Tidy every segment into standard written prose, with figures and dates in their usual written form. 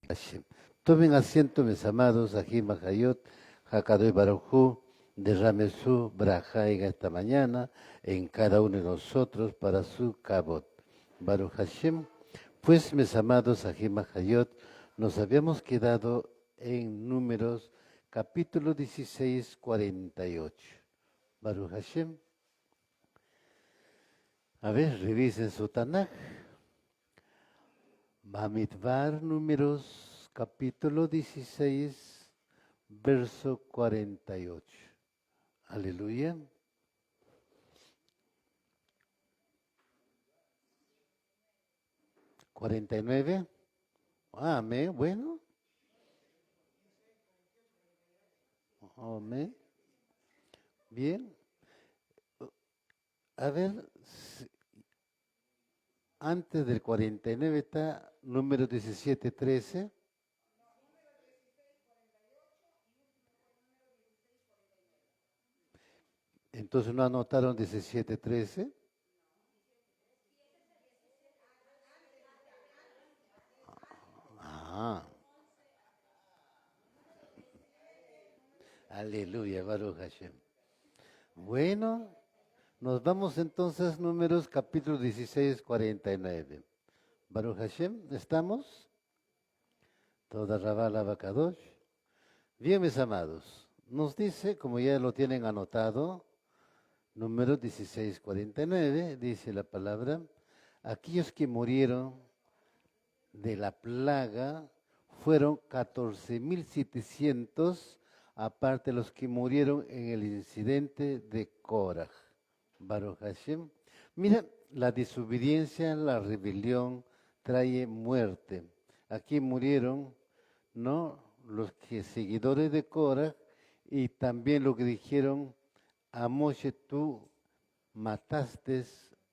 Hashem. Tomen asiento, mis amados, aquí Mahayot, Hakadoy Barujú, derrame su braja en esta mañana en cada uno de nosotros para su cabot. Baruch Hashem. Pues, mis amados, aquí Mahayot, nos habíamos quedado en Números, capítulo 16, 48. Baruch Hashem. A ver, revisen su Tanaj. Bamidbar, Números, capítulo 16, verso 48. Aleluya. 49. Amén. Bueno. Amén. Bien. A ver, antes del 49 está número 17, 13. Entonces no anotaron 17, 13. Ah, aleluya, Baruch Hashem. Bueno, nos vamos entonces, Números, capítulo 16, 49. Baruch Hashem, ¿estamos? Toda Rabal Abacadosh. Bien, mis amados, nos dice, como ya lo tienen anotado, número 16:49, dice la palabra, aquellos que murieron de la plaga fueron 14,700, aparte de los que murieron en el incidente de Korah. Baruch Hashem. Mira, la desobediencia, la rebelión trae muerte. Aquí murieron, ¿no? Los que seguidores de Korah y también lo que dijeron a Moshe, tú mataste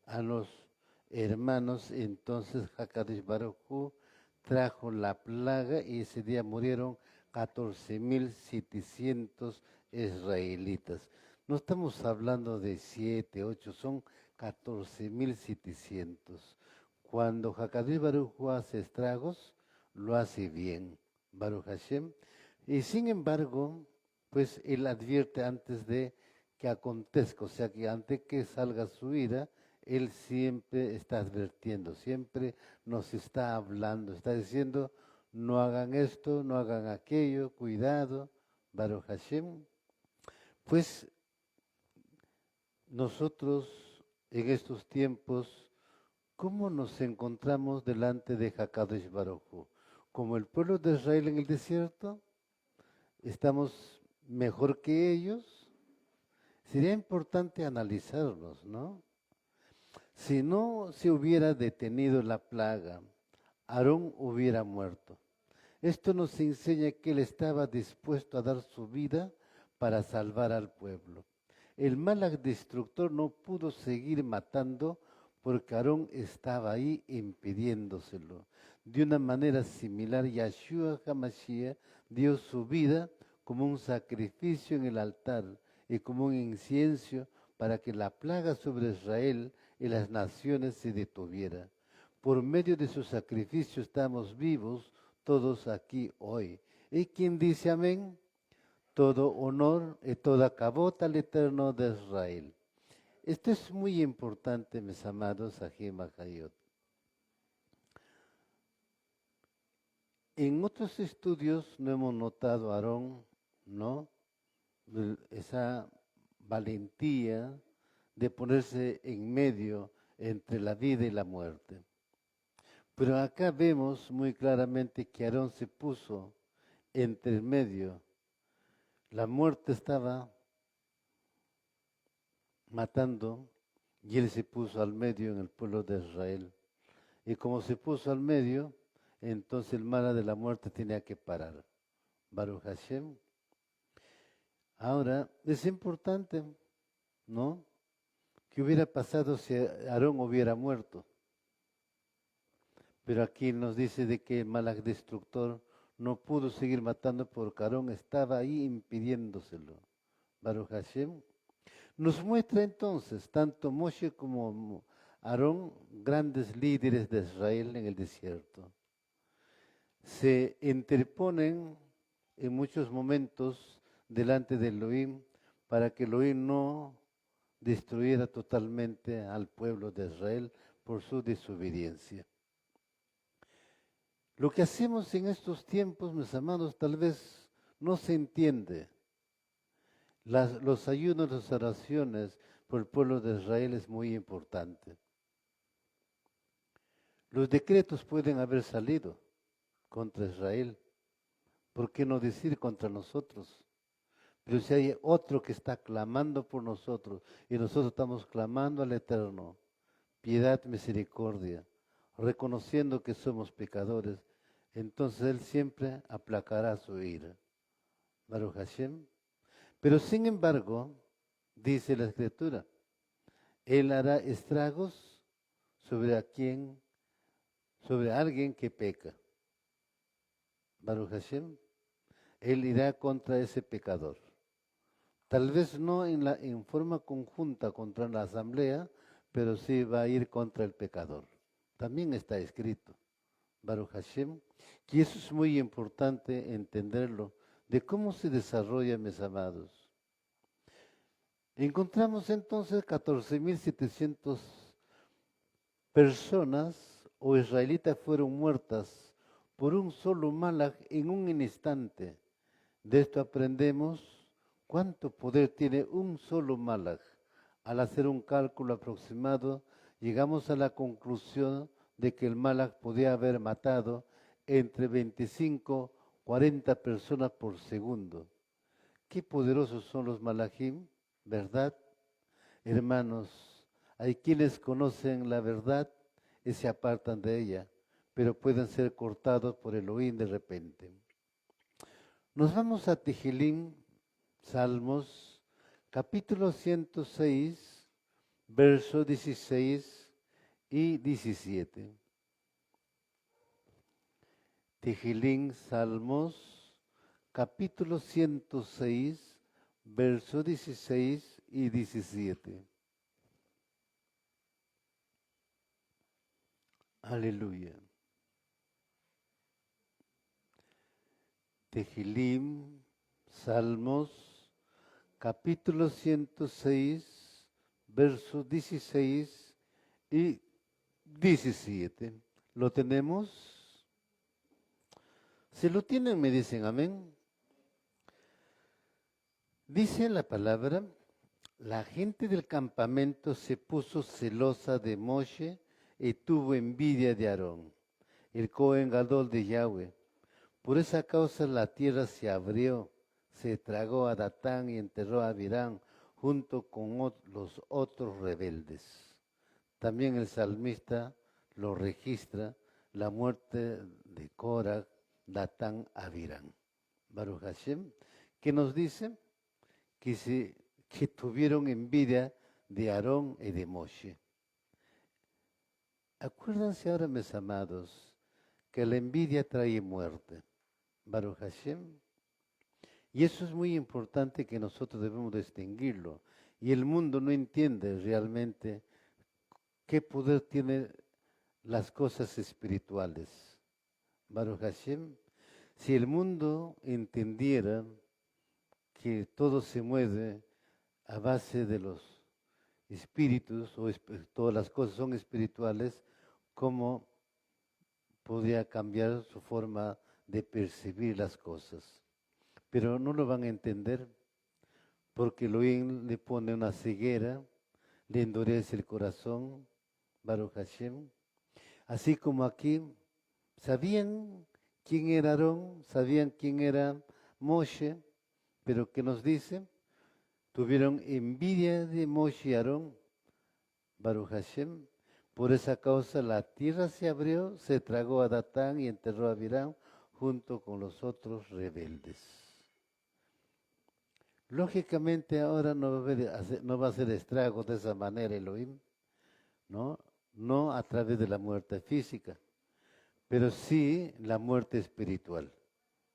a los hermanos, entonces Hakadosh Baruj Hu trajo la plaga y ese día murieron 14,700 israelitas. No estamos hablando de 7, 8, son 14,700. Cuando Hakadosh Baruj Hu hace estragos, lo hace bien, Baruch Hashem. Y sin embargo, pues él advierte antes de que acontezca, o sea que antes que salga su ira, él siempre está advirtiendo, siempre nos está hablando, está diciendo, no hagan esto, no hagan aquello, cuidado, Baruch Hashem. Pues nosotros en estos tiempos, ¿cómo nos encontramos delante de Hakadosh Baruj Hu? Como el pueblo de Israel en el desierto, ¿estamos mejor que ellos? Sería importante analizarlos, ¿no? Si no se hubiera detenido la plaga, Aarón hubiera muerto. Esto nos enseña que él estaba dispuesto a dar su vida para salvar al pueblo. El Malach destructor no pudo seguir matando porque Aarón estaba ahí impidiéndoselo. De una manera similar, Yahshua HaMashiach dio su vida como un sacrificio en el altar y como un incienso para que la plaga sobre Israel y las naciones se detuviera. Por medio de su sacrificio estamos vivos todos aquí hoy. ¿Y quién dice amén? Todo honor y toda cabota al Eterno de Israel. Esto es muy importante, mis amados Ajim Ajayot. En otros estudios no hemos notado a Aarón, ¿no? Esa valentía de ponerse en medio entre la vida y la muerte. Pero acá vemos muy claramente que Aarón se puso entre el medio. La muerte estaba matando y él se puso al medio en el pueblo de Israel. Y como se puso al medio, entonces el mal de la muerte tenía que parar. Baruch Hashem. Ahora, es importante, ¿no? ¿Qué hubiera pasado si Aarón hubiera muerto? Pero aquí nos dice de que el Malach destructor no pudo seguir matando porque Aarón estaba ahí impidiéndoselo. Baruch Hashem. Nos muestra entonces tanto Moshe como Aarón, grandes líderes de Israel en el desierto. se interponen en muchos momentos delante de Elohim para que Elohim no destruyera totalmente al pueblo de Israel por su desobediencia. Lo que hacemos en estos tiempos, mis hermanos, tal vez no se entiende. Los ayunos, las oraciones por el pueblo de Israel es muy importante. Los decretos pueden haber salido contra Israel. ¿Por qué no decir contra nosotros? Pero si hay otro que está clamando por nosotros y nosotros estamos clamando al Eterno, piedad, misericordia, reconociendo que somos pecadores, entonces Él siempre aplacará su ira. Baruch Hashem. Pero sin embargo, dice la Escritura, Él hará estragos sobre alguien que peca. Baruch Hashem. Él irá contra ese pecador. Tal vez no en forma conjunta contra la asamblea, pero sí va a ir contra el pecador. También está escrito, Baruch Hashem, que eso es muy importante entenderlo, de cómo se desarrolla, mis amados. Encontramos entonces 14.700 personas o israelitas fueron muertas por un solo malach en un instante. De esto aprendemos cuánto poder tiene un solo malach. Al hacer un cálculo aproximado, llegamos a la conclusión de que el malach podía haber matado entre 25 y 40 personas por segundo. Qué poderosos son los malachim, ¿verdad? Hermanos, hay quienes conocen la verdad y se apartan de ella, pero pueden ser cortados por Elohim de repente. Nos vamos a Tehilim, Salmos, capítulo 106, versos 16 y 17. Tehilim, Salmos, capítulo 106, versos 16 y 17. Aleluya. Tehilim, Salmos, capítulo 106, versos 16 y 17. ¿Lo tenemos? Si lo tienen, me dicen amén. Dice la palabra, la gente del campamento se puso celosa de Moshe y tuvo envidia de Aarón, el Cohen Gadol de Yahweh. Por esa causa la tierra se abrió, se tragó a Datán y enterró a Abirán junto con los otros rebeldes. También el salmista lo registra, la muerte de Korah, Datán, Abirán. Baruch Hashem, que nos dice que tuvieron envidia de Aarón y de Moshe. Acuérdense ahora, mis amados, que la envidia trae muerte. Baruch Hashem. Y eso es muy importante que nosotros debemos distinguirlo. Y el mundo no entiende realmente qué poder tienen las cosas espirituales. Baruch Hashem. Si el mundo entendiera que todo se mueve a base de los espíritus, o todas las cosas son espirituales, ¿cómo podría cambiar su forma de percibir las cosas? Pero no lo van a entender porque Elohim le pone una ceguera, le endurece el corazón, Baruch Hashem. Así como aquí, sabían quién era Aarón, sabían quién era Moshe, pero ¿qué nos dice? Tuvieron envidia de Moshe y Aarón, Baruch Hashem. Por esa causa la tierra se abrió, se tragó a Datán y enterró a Abirán junto con los otros rebeldes. Lógicamente ahora no va a hacer estragos de esa manera Elohim, no a través de la muerte física, pero sí la muerte espiritual.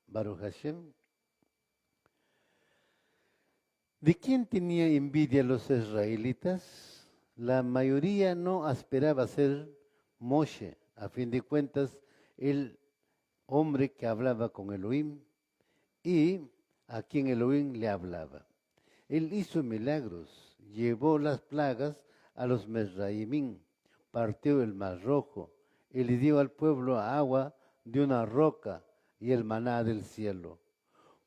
Baruch Hashem. ¿De quién tenía envidia los israelitas? La mayoría no esperaba ser Moshe. A fin de cuentas, él hombre que hablaba con Elohim y a quien Elohim le hablaba. Él hizo milagros, llevó las plagas a los Mesraimín, partió el mar rojo, y le dio al pueblo agua de una roca y el maná del cielo.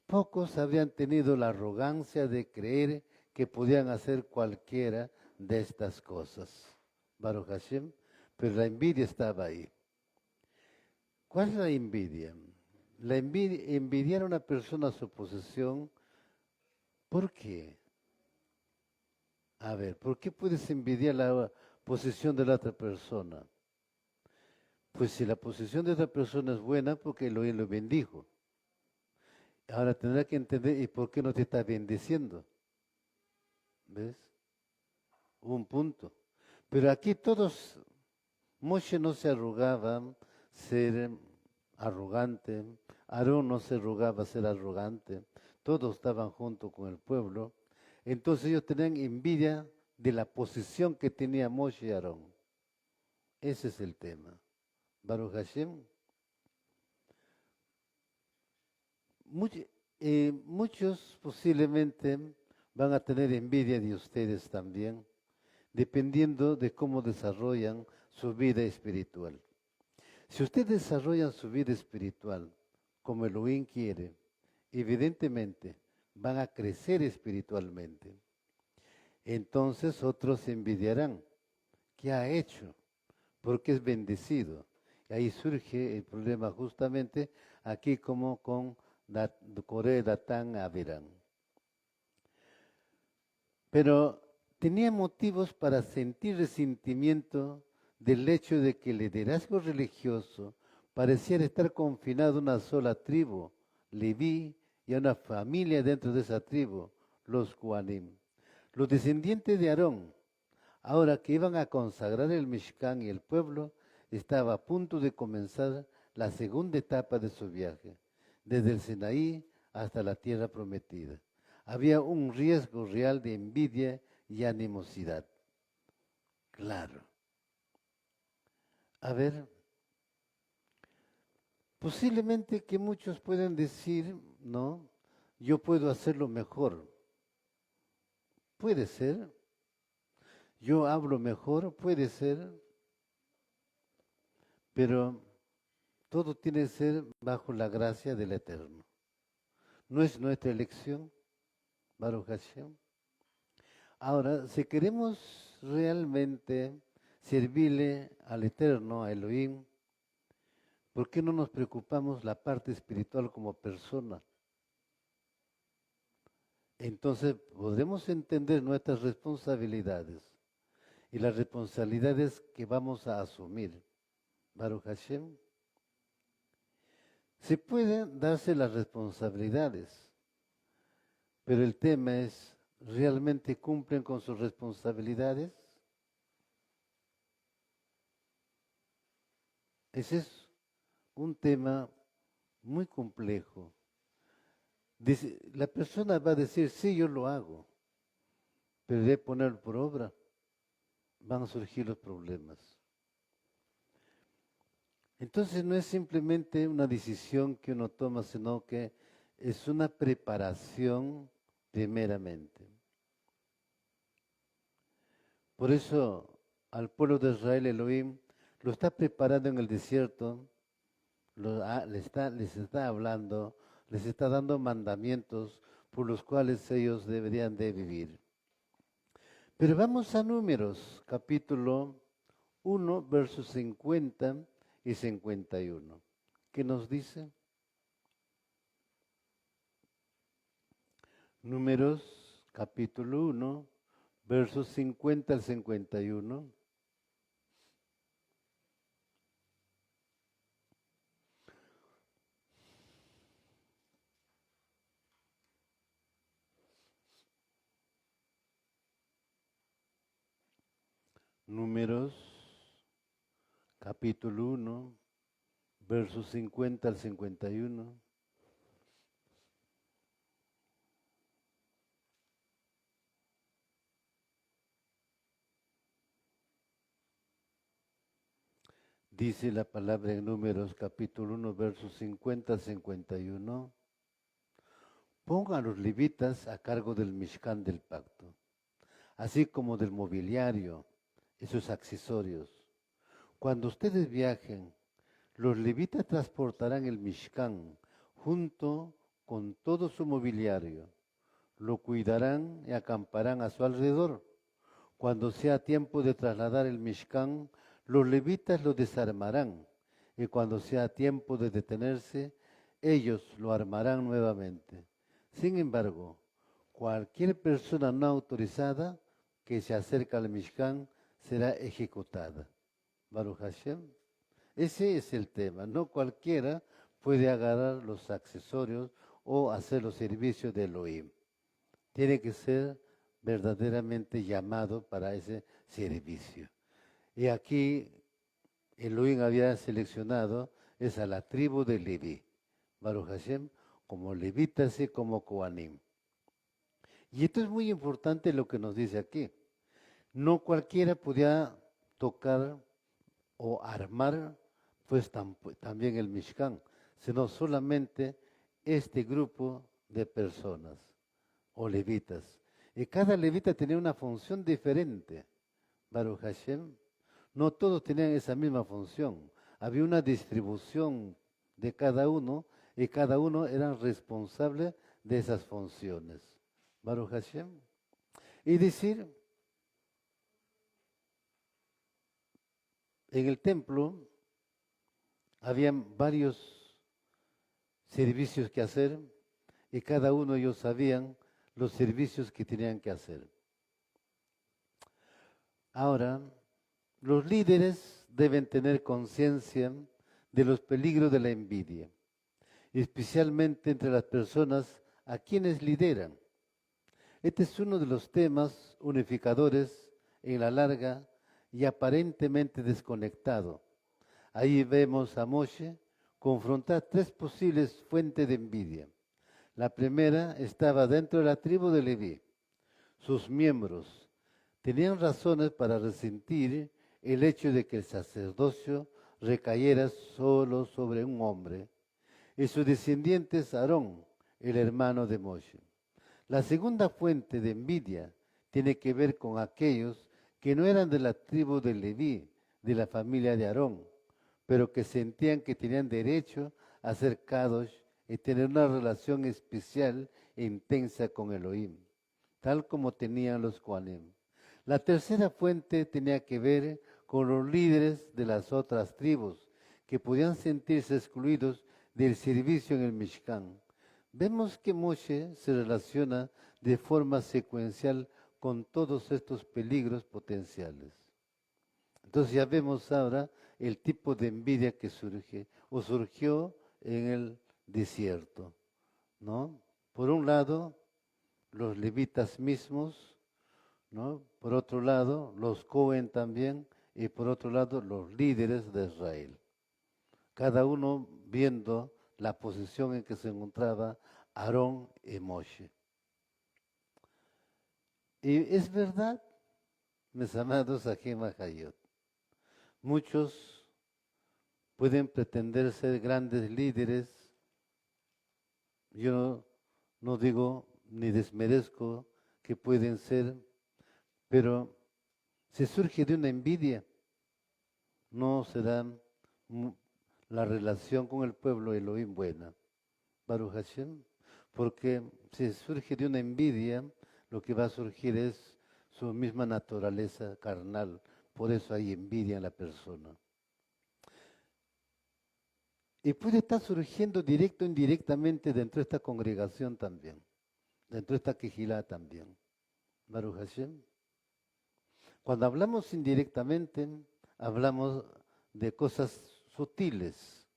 Pocos habían tenido la arrogancia de creer que podían hacer cualquiera de estas cosas. Baruch Hashem, pero la envidia estaba ahí. ¿Cuál es la envidia? La envidia, envidiar a una persona a su posesión. ¿Por qué? A ver, ¿por qué puedes envidiar la posesión de la otra persona? Pues si la posesión de otra persona es buena, porque Elohim lo bendijo. Ahora tendrá que entender, ¿y por qué no te está bendiciendo? ¿Ves? Un punto. Pero aquí todos, Moshe no se arrogaba ser arrogante, Aarón no se arrogaba ser arrogante, todos estaban junto con el pueblo. Entonces ellos tenían envidia de la posición que tenía Moshe y Aarón. Ese es el tema. Baruch Hashem. Muchos posiblemente van a tener envidia de ustedes también, dependiendo de cómo desarrollan su vida espiritual. Si ustedes desarrollan su vida espiritual como Elohim quiere, evidentemente van a crecer espiritualmente. Entonces otros envidiarán. ¿Qué ha hecho? Porque es bendecido. Y ahí surge el problema justamente aquí como con Coré, Datán, Abiram. Pero tenía motivos para sentir resentimiento del hecho de que el liderazgo religioso pareciera estar confinado a una sola tribu, Leví, y a una familia dentro de esa tribu, los Kohanim. Los descendientes de Aarón, ahora que iban a consagrar el Mishkan y el pueblo, estaba a punto de comenzar la segunda etapa de su viaje, desde el Sinaí hasta la tierra prometida. Había un riesgo real de envidia y animosidad. Claro. A ver, posiblemente que muchos pueden decir, no, yo puedo hacerlo mejor. Puede ser. Yo hablo mejor, puede ser. Pero todo tiene que ser bajo la gracia del Eterno. No es nuestra elección, Baruch Hashem. Ahora, si queremos realmente servirle al Eterno, a Elohim, ¿por qué no nos preocupamos la parte espiritual como persona? Entonces podremos entender nuestras responsabilidades y las responsabilidades que vamos a asumir. Baruch Hashem. Se pueden darse las responsabilidades, pero el tema es, ¿realmente cumplen con sus responsabilidades? Ese es un tema muy complejo. Dice, la persona va a decir, sí, yo lo hago, pero de ponerlo por obra, van a surgir los problemas. Entonces no es simplemente una decisión que uno toma, sino que es una preparación primeramente. Por eso al pueblo de Israel Elohim lo está preparando en el desierto, les está hablando, les está dando mandamientos por los cuales ellos deberían de vivir. Pero vamos a Números, capítulo 1, versos 50 y 51. ¿Qué nos dice? Números, capítulo 1, versos 50 al 51. Números, capítulo 1, versos 50 al 51. Dice la palabra en Números capítulo 1, versos 50 al 51. Pongan a los levitas a cargo del Mishkan del pacto, así como del mobiliario y sus accesorios. Cuando ustedes viajen, los levitas transportarán el Mishkan junto con todo su mobiliario. Lo cuidarán y acamparán a su alrededor. Cuando sea tiempo de trasladar el Mishkan, los levitas lo desarmarán. Y cuando sea tiempo de detenerse, ellos lo armarán nuevamente. Sin embargo, cualquier persona no autorizada que se acerque al Mishkan será ejecutada. Baruch Hashem. Ese es el tema. No cualquiera puede agarrar los accesorios o hacer los servicios de Elohim. Tiene que ser verdaderamente llamado para ese servicio. Y aquí Elohim había seleccionado es a la tribu de Leví, Baruch Hashem, como levitas y como Kohanim. Y esto es muy importante lo que nos dice aquí. No cualquiera podía tocar o armar pues también el Mishkan, sino solamente este grupo de personas o levitas. Y cada levita tenía una función diferente. Baruch Hashem, no todos tenían esa misma función. Había una distribución de cada uno y cada uno era responsable de esas funciones. Baruch Hashem. Y decir, en el templo habían varios servicios que hacer y cada uno de ellos sabían los servicios que tenían que hacer. Ahora, los líderes deben tener conciencia de los peligros de la envidia, especialmente entre las personas a quienes lideran. Este es uno de los temas unificadores en la larga y aparentemente desconectado. Ahí vemos a Moshe confrontar tres posibles fuentes de envidia. La primera estaba dentro de la tribu de Leví. Sus miembros tenían razones para resentir el hecho de que el sacerdocio recayera solo sobre un hombre y sus descendientes Aarón, el hermano de Moshe. La segunda fuente de envidia tiene que ver con aquellos que no eran de la tribu de Leví, de la familia de Aarón, pero que sentían que tenían derecho a ser Kadosh y tener una relación especial e intensa con Elohim, tal como tenían los Kohanim. La tercera fuente tenía que ver con los líderes de las otras tribus, que podían sentirse excluidos del servicio en el Mishkan. Vemos que Moshe se relaciona de forma secuencial con todos estos peligros potenciales. Entonces ya vemos ahora el tipo de envidia que surge o surgió en el desierto, ¿no? Por un lado, los levitas mismos, ¿no? Por otro lado, los Cohen también, y por otro lado, los líderes de Israel. Cada uno viendo la posición en que se encontraba Aarón y Moshe. Y es verdad, mis amados Ajim Hayot, muchos pueden pretender ser grandes líderes. Yo no digo ni desmerezco que pueden ser, pero si surge de una envidia, no será la relación con el pueblo Elohim buena. Baruch Hashem, porque si surge de una envidia, lo que va a surgir es su misma naturaleza carnal. Por eso hay envidia en la persona. Y puede estar surgiendo directo o indirectamente dentro de esta congregación también, dentro de esta quejilá también. Baruch Hashem. Cuando hablamos indirectamente, hablamos de cosas sutiles,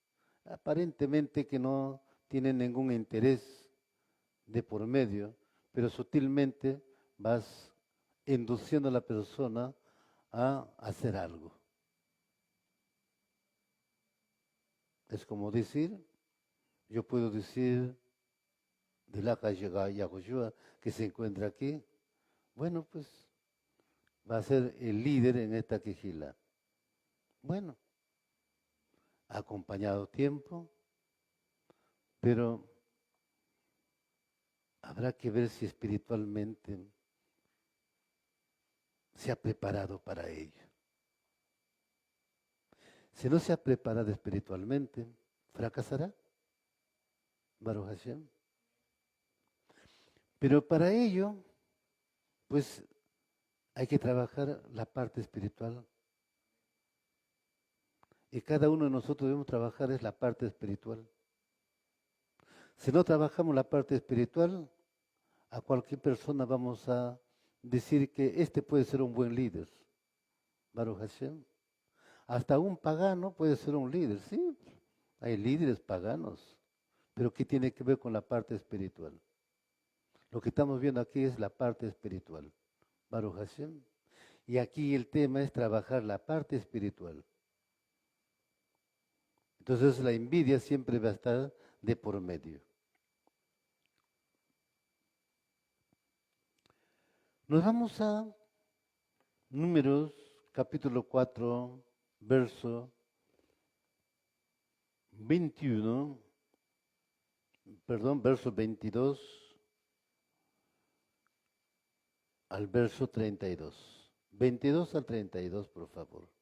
aparentemente que no tienen ningún interés de por medio, pero sutilmente vas induciendo a la persona a hacer algo. Es como decir, yo puedo decir de la calle Yahushua que se encuentra aquí, bueno, pues va a ser el líder en esta quejila. Bueno, acompañado tiempo, pero habrá que ver si espiritualmente se ha preparado para ello. Si no se ha preparado espiritualmente, fracasará. Baruch Hashem. Pero para ello, pues hay que trabajar la parte espiritual. Y cada uno de nosotros debemos trabajar es la parte espiritual. Si no trabajamos la parte espiritual, a cualquier persona vamos a decir que este puede ser un buen líder. Baruch Hashem. Hasta un pagano puede ser un líder, sí. Hay líderes paganos. Pero ¿qué tiene que ver con la parte espiritual? Lo que estamos viendo aquí es la parte espiritual. Baruch Hashem. Y aquí el tema es trabajar la parte espiritual. Entonces la envidia siempre va a estar de por medio. Nos vamos a Números, capítulo 4, verso 21, verso 22 al verso 32. 22 al 32, por favor.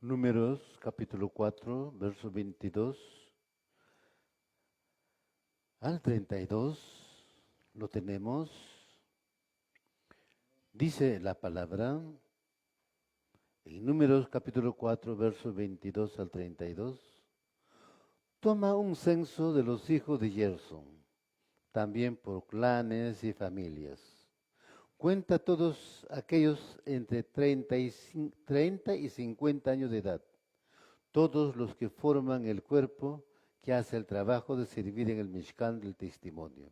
Números, capítulo 4, verso 22 al 32, lo tenemos. Dice la palabra, en Números, capítulo 4, verso 22 al 32, toma un censo de los hijos de Gerson, también por clanes y familias. Cuenta todos aquellos entre 30 y 50 años de edad, todos los que forman el cuerpo que hace el trabajo de servir en el Mishkan del testimonio.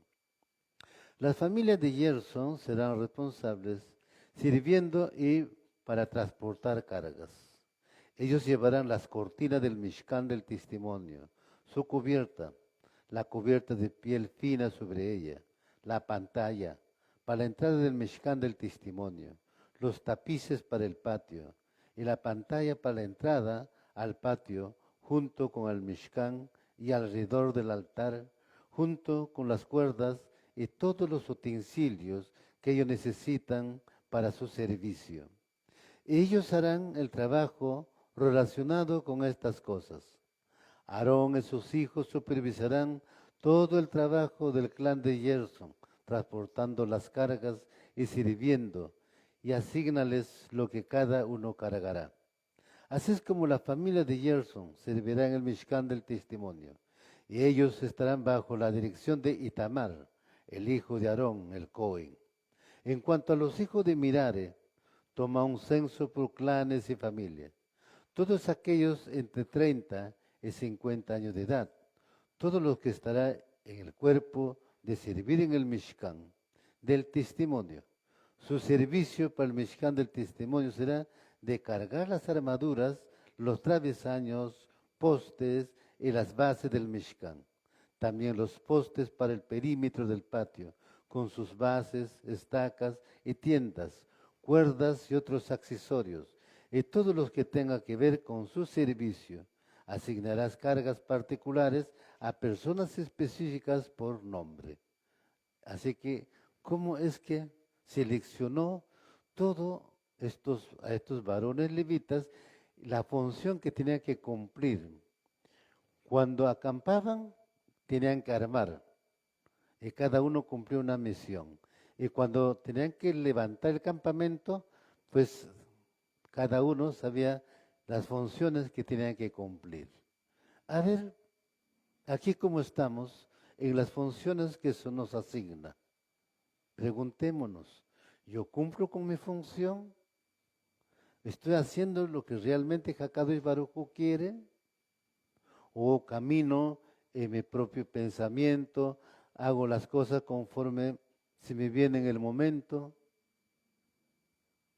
Las familias de Gerson serán responsables sirviendo y para transportar cargas. Ellos llevarán las cortinas del Mishkan del testimonio, su cubierta, la cubierta de piel fina sobre ella, la pantalla, para la entrada del Mishkan del testimonio, los tapices para el patio y la pantalla para la entrada al patio junto con el Mishkan y alrededor del altar, junto con las cuerdas y todos los utensilios que ellos necesitan para su servicio. Ellos harán el trabajo relacionado con estas cosas. Aarón y sus hijos supervisarán todo el trabajo del clan de Gerson, transportando las cargas y sirviendo, y asígnales lo que cada uno cargará. Así es como la familia de Gerson servirá en el Mishkan del testimonio, y ellos estarán bajo la dirección de Itamar, el hijo de Aarón, el Cohen. En cuanto a los hijos de Mirare, toma un censo por clanes y familias. Todos aquellos entre 30 y 50 años de edad, todos los que estarán en el cuerpo de servir en el Mishkan del testimonio. Su servicio para el Mishkan del testimonio será de cargar las armaduras, los travesaños, postes y las bases del Mishkan. También los postes para el perímetro del patio, con sus bases, estacas y tiendas, cuerdas y otros accesorios, y todos los que tengan que ver con su servicio. Asignarás cargas particulares a personas específicas por nombre. Así que, ¿cómo es que seleccionó a estos varones levitas la función que tenían que cumplir? Cuando acampaban, tenían que armar, y cada uno cumplió una misión. Y cuando tenían que levantar el campamento, pues cada uno sabía las funciones que tenían que cumplir. A ver, aquí cómo estamos en las funciones que se nos asigna. Preguntémonos, ¿yo cumplo con mi función? ¿Estoy haciendo lo que realmente Hakadosh Baruj Hu quiere? ¿O camino en mi propio pensamiento, hago las cosas conforme si me viene en el momento.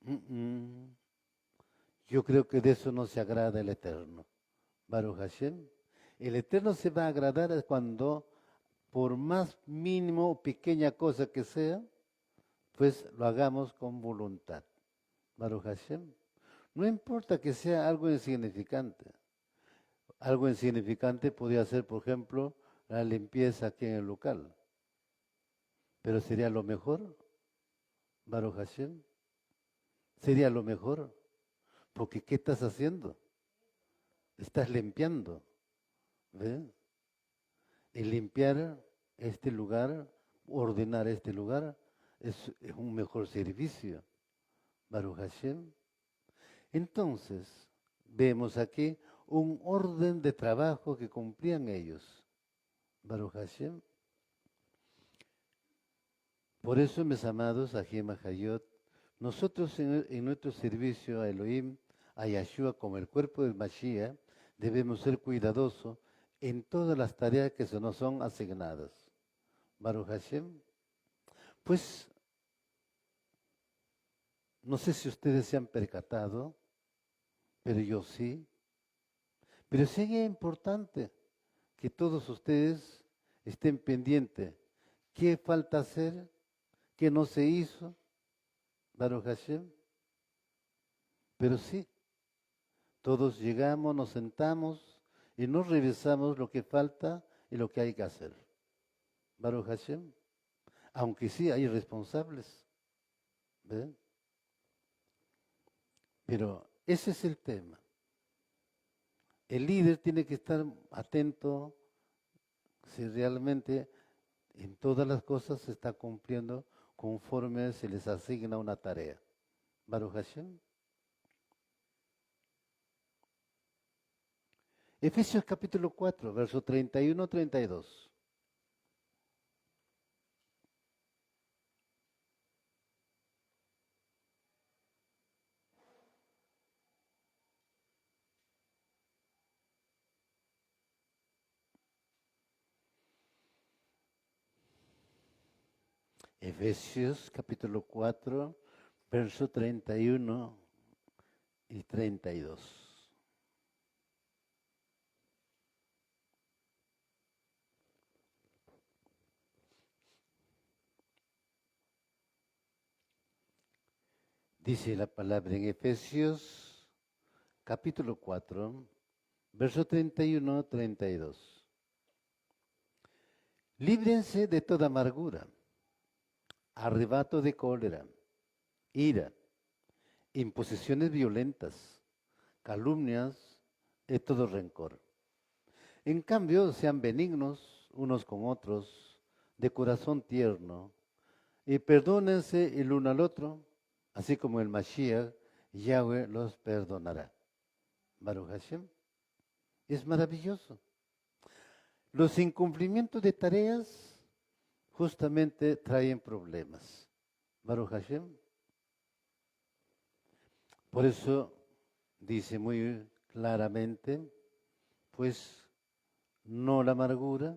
Mm, mm. Yo creo que de eso no se agrada el Eterno. Baruch Hashem. El Eterno se va a agradar cuando, por más mínimo o pequeña cosa que sea, pues lo hagamos con voluntad. Baruch Hashem. No importa que sea algo insignificante. Algo insignificante podría ser, por ejemplo, la limpieza aquí en el local. Pero sería lo mejor, Baruch Hashem. Sería lo mejor. Porque ¿qué estás haciendo? Estás limpiando. ¿Ves? Y limpiar este lugar, ordenar este lugar, es un mejor servicio. Baruch Hashem. Entonces, vemos aquí un orden de trabajo que cumplían ellos. Baruch Hashem. Por eso, mis amados, Ajim Hayot, nosotros en nuestro servicio a Elohim, a Yahshua, como el cuerpo del Mashiach, debemos ser cuidadosos en todas las tareas que se nos son asignadas. Baruch Hashem. Pues, no sé si ustedes se han percatado, pero yo sí. Pero sí es importante que todos ustedes estén pendientes. ¿Qué falta hacer? ¿Qué no se hizo? Baruch Hashem. Pero sí, todos llegamos, nos sentamos y nos revisamos lo que falta y lo que hay que hacer. Baruch Hashem. Aunque sí hay responsables. ¿Ven? Pero ese es el tema. El líder tiene que estar atento si realmente en todas las cosas se está cumpliendo conforme se les asigna una tarea. Baruch Hashem. Efesios capítulo 4, verso 31-32. Efesios capítulo 4, verso 31 y 32. Dice la palabra en Efesios capítulo 4, verso 31-32. Líbrense de toda amargura, arrebato de cólera, ira, imposiciones violentas, calumnias y todo rencor. En cambio, sean benignos unos con otros, de corazón tierno, y perdónense el uno al otro, así como el Mashiach, Yahweh, los perdonará. Baruch Hashem. Es maravilloso. Los incumplimientos de tareas justamente traen problemas. Baruch Hashem. Por eso dice muy claramente, pues no la amargura,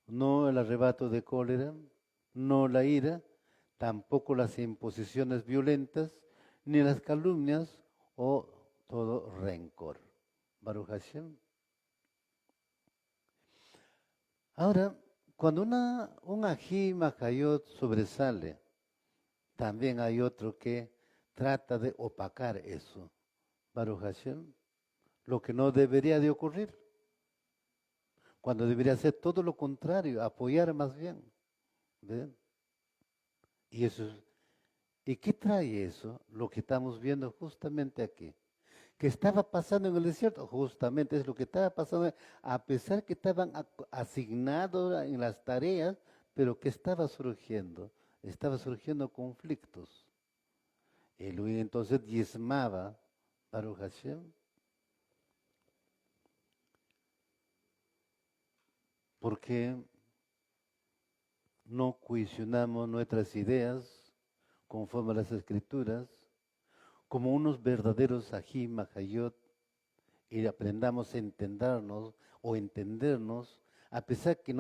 no el arrebato de cólera, no la ira, tampoco las imposiciones violentas, ni las calumnias o todo rencor. Baruch Hashem. Ahora, cuando un ají macayot sobresale, también hay otro que trata de opacar eso. Baruch Hashem, lo que no debería de ocurrir, cuando debería ser todo lo contrario, apoyar más bien. ¿Ven? Y eso, ¿y qué trae eso? Lo que estamos viendo justamente aquí. Que estaba pasando en el desierto, justamente es lo que estaba pasando, a pesar que estaban asignados en las tareas, pero que estaba surgiendo conflictos. Elohim entonces diezmaba, Baruch Hashem, porque no cuestionamos nuestras ideas conforme a las Escrituras, como unos verdaderos ajim, mahayot, y aprendamos a entendernos, a pesar que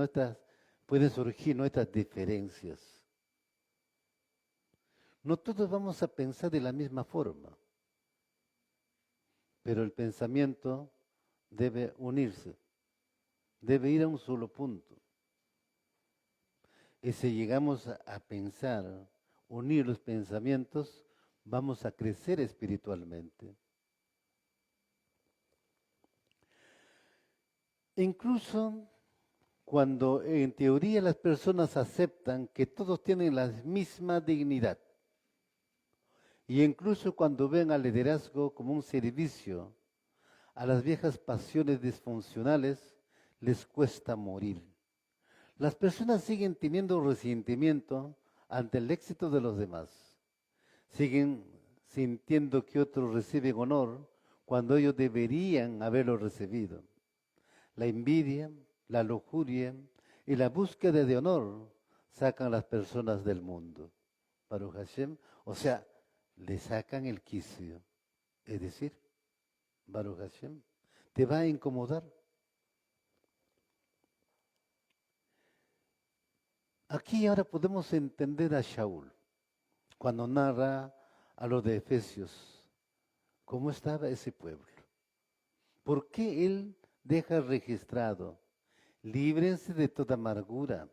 pueden surgir nuestras diferencias. No todos vamos a pensar de la misma forma, pero el pensamiento debe unirse, debe ir a un solo punto. Y si llegamos a pensar, unir los pensamientos, vamos a crecer espiritualmente. Incluso cuando en teoría las personas aceptan que todos tienen la misma dignidad, y incluso cuando ven al liderazgo como un servicio a las viejas pasiones disfuncionales, les cuesta morir. Las personas siguen teniendo resentimiento ante el éxito de los demás. Siguen sintiendo que otros reciben honor cuando ellos deberían haberlo recibido. La envidia, la lujuria y la búsqueda de honor sacan a las personas del mundo. Baruch Hashem, o sea, le sacan el quicio. Es decir, Baruch Hashem, te va a incomodar. Aquí ahora podemos entender a Shaul, cuando narra a los de Efesios, cómo estaba ese pueblo. ¿Por qué él deja registrado? Líbrense de toda amargura,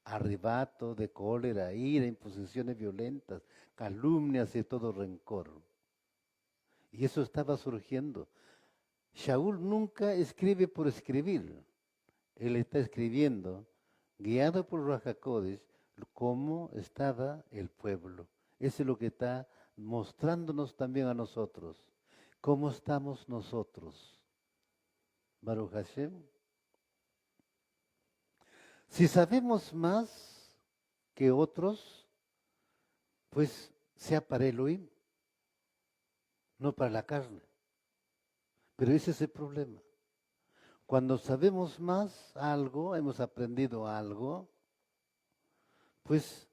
arrebato, de cólera, ira, imposiciones violentas, calumnias y todo rencor. Y eso estaba surgiendo. Shaul nunca escribe por escribir. Él está escribiendo, guiado por Ruach HaKodesh, cómo estaba el pueblo. Eso es lo que está mostrándonos también a nosotros. ¿Cómo estamos nosotros? Baruch Hashem. Si sabemos más que otros, pues sea para Elohim, no para la carne. Pero ese es el problema. Cuando sabemos más algo, hemos aprendido algo, pues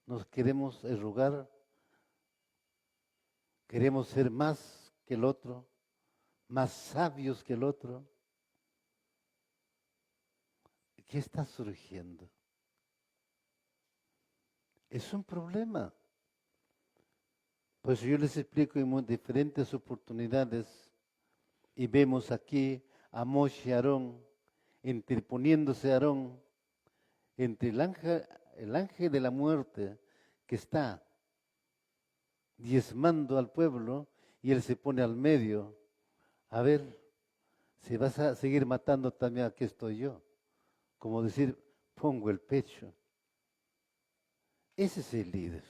nos queremos arrugar, queremos ser más que el otro, más sabios que el otro. ¿Qué está surgiendo? Es un problema. Pues yo les explico en diferentes oportunidades y vemos aquí a Moshe y Aarón, interponiéndose Aarón entre el ángel de la muerte que está diezmando al pueblo y él se pone al medio. A ver, si vas a seguir matando también, aquí estoy yo. Como decir, pongo el pecho. Ese es el líder.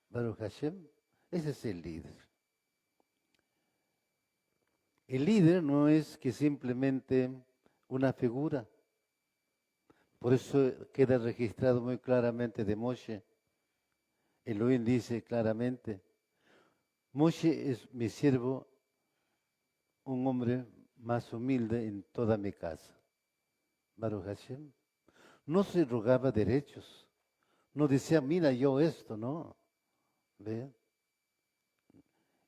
Baruch Hashem, ese es el líder. El líder no es que simplemente una figura. Por eso queda registrado muy claramente de Moshe. Elohim dice claramente, Moshe es mi siervo, un hombre más humilde en toda mi casa. Baruch Hashem. No se rogaba derechos. No decía, mira yo esto, no. ¿Ve?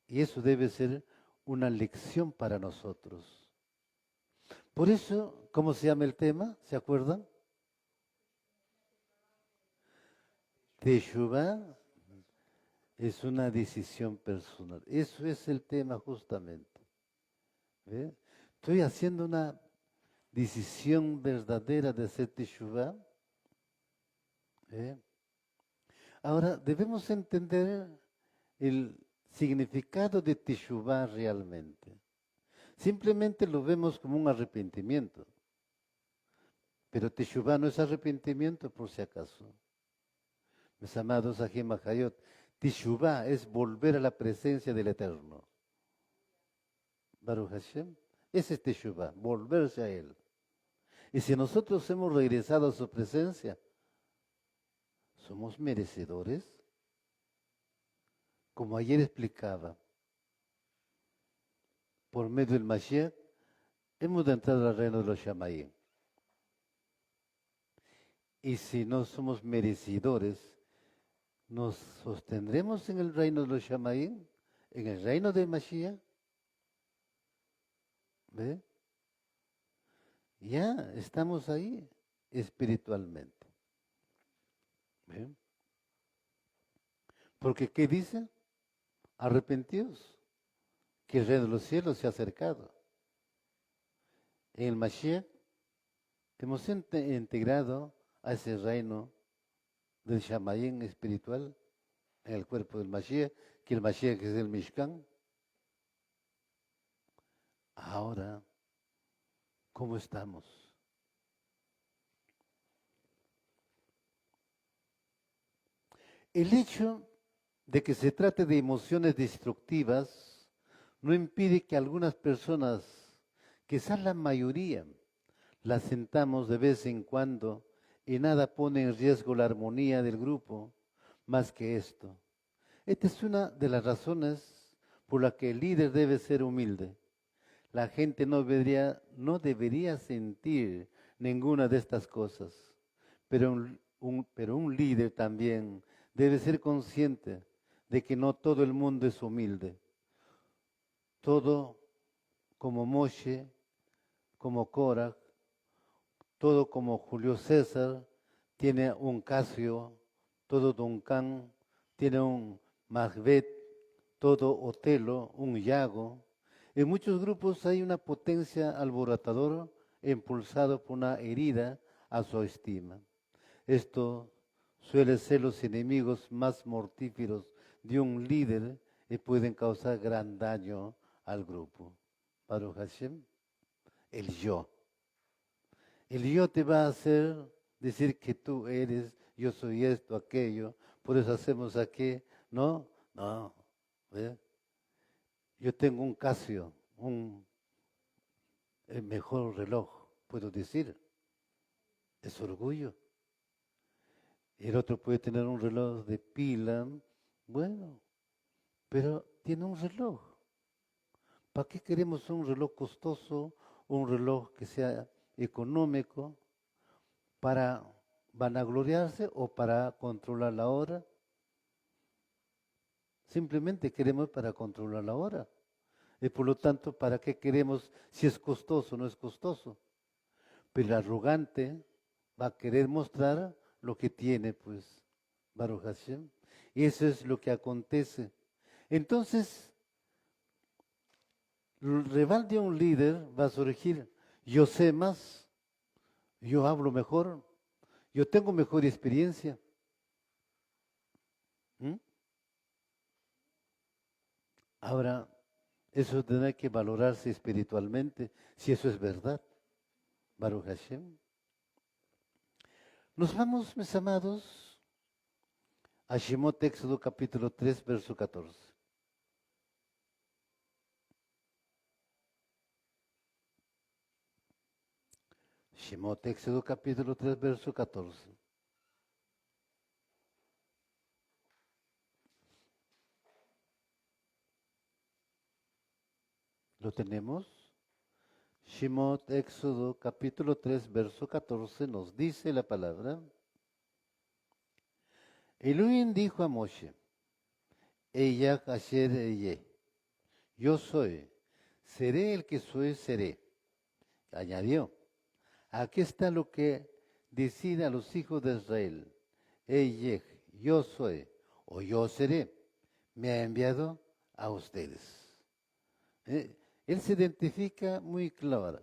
Y eso debe ser una lección para nosotros. Por eso, ¿cómo se llama el tema? ¿Se acuerdan? Teshuvah es una decisión personal. Eso es el tema justamente. ¿Ve? Estoy haciendo una decisión verdadera de hacer Teshuvah. ¿Ve? Ahora, debemos entender el significado de Teshuvah realmente. Simplemente lo vemos como un arrepentimiento. Pero Teshuvah no es arrepentimiento por si acaso. Mis amados Ajim Hayot, Teshuvah es volver a la presencia del Eterno. Baruch Hashem, ese es Teshuvah, volverse a Él. Y si nosotros hemos regresado a su presencia, ¿somos merecedores? Como ayer explicaba, por medio del Mashiach, hemos de entrar al reino de los Shamayim. Y si no somos merecedores, ¿nos sostendremos en el reino de los Shamayim? ¿En el reino del Mashiach? ¿Ve? Ya estamos ahí espiritualmente. ¿Ve? Porque ¿qué dice? Arrepentidos, que el reino de los cielos se ha acercado. En el Mashiach hemos integrado a ese reino del Shamayim espiritual en el cuerpo del Mashiach, que el Mashiach es el Mishkan. Ahora, ¿cómo estamos? El hecho de que se trate de emociones destructivas no impide que algunas personas, quizás la mayoría, las sentamos de vez en cuando y nada pone en riesgo la armonía del grupo más que esto. Esta es una de las razones por las que el líder debe ser humilde. La gente no debería sentir ninguna de estas cosas, pero un líder también debe ser consciente de que no todo el mundo es humilde. Todo como Moshe, como Korah, todo como Julio César, tiene un Casio, todo Duncan, tiene un Macbeth, todo Otelo, un Iago. En muchos grupos hay una potencia alborotadora impulsado por una herida a su estima. Esto suele ser los enemigos más mortíferos de un líder y pueden causar gran daño al grupo. Baruch Hashem, el yo. El yo te va a hacer decir que tú eres, yo soy esto, aquello, por eso hacemos aquí. No, no. ¿Ve? Yo tengo un Casio, el mejor reloj, puedo decir. Es orgullo. El otro puede tener un reloj de pila, bueno, pero tiene un reloj. ¿Para qué queremos un reloj costoso, un reloj que sea económico? ¿Para vanagloriarse o para controlar la hora? Simplemente queremos para controlar la hora. Y por lo tanto, ¿para qué queremos si es costoso o no es costoso? Pero el arrogante va a querer mostrar lo que tiene, pues, Baruch Hashem. Y eso es lo que acontece. Entonces, el rival de un líder va a surgir. Yo sé más, yo hablo mejor, yo tengo mejor experiencia. ¿Mm? Ahora, eso tendrá que valorarse espiritualmente, si eso es verdad. Baruch Hashem. Nos vamos, mis amados, a Shemot Éxodo capítulo 3, verso 14. Shemot Éxodo capítulo 3, verso 14. ¿Lo tenemos? Shemot Éxodo capítulo 3, verso 14 nos dice la palabra. Elohim dijo a Moshe, Ella Asher Eye, yo soy, seré el que soy, seré. Añadió, aquí está lo que decide a los hijos de Israel. Eye, yo soy, o yo seré, me ha enviado a ustedes. Él se identifica muy claro.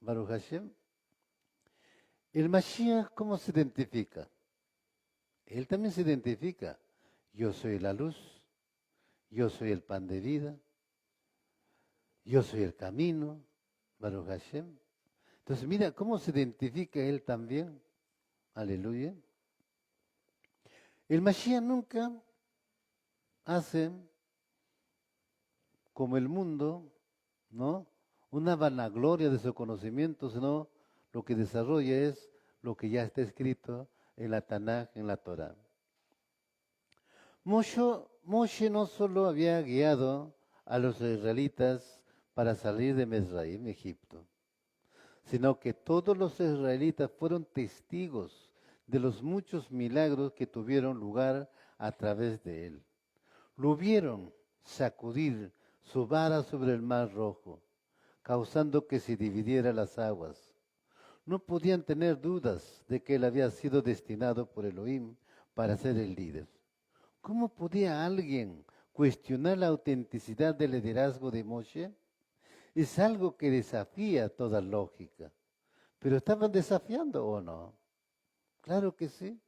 Baruch Hashem. El Mashiach, ¿cómo se identifica? Él también se identifica. Yo soy la luz, yo soy el pan de vida, yo soy el camino, Baruch Hashem. Entonces mira cómo se identifica él también. Aleluya. El Mashiach nunca hace como el mundo, ¿no? Una vanagloria de su conocimiento, sino lo que desarrolla es lo que ya está escrito en la Tanaj, en la Torah. Moshe no solo había guiado a los israelitas para salir de Mizraim, Egipto, sino que todos los israelitas fueron testigos de los muchos milagros que tuvieron lugar a través de él. Lo vieron sacudir su vara sobre el mar rojo, causando que se dividieran las aguas. No podían tener dudas de que él había sido destinado por Elohim para ser el líder. ¿Cómo podía alguien cuestionar la autenticidad del liderazgo de Moshe? Es algo que desafía toda lógica. ¿Pero estaban desafiando o no? Claro que sí.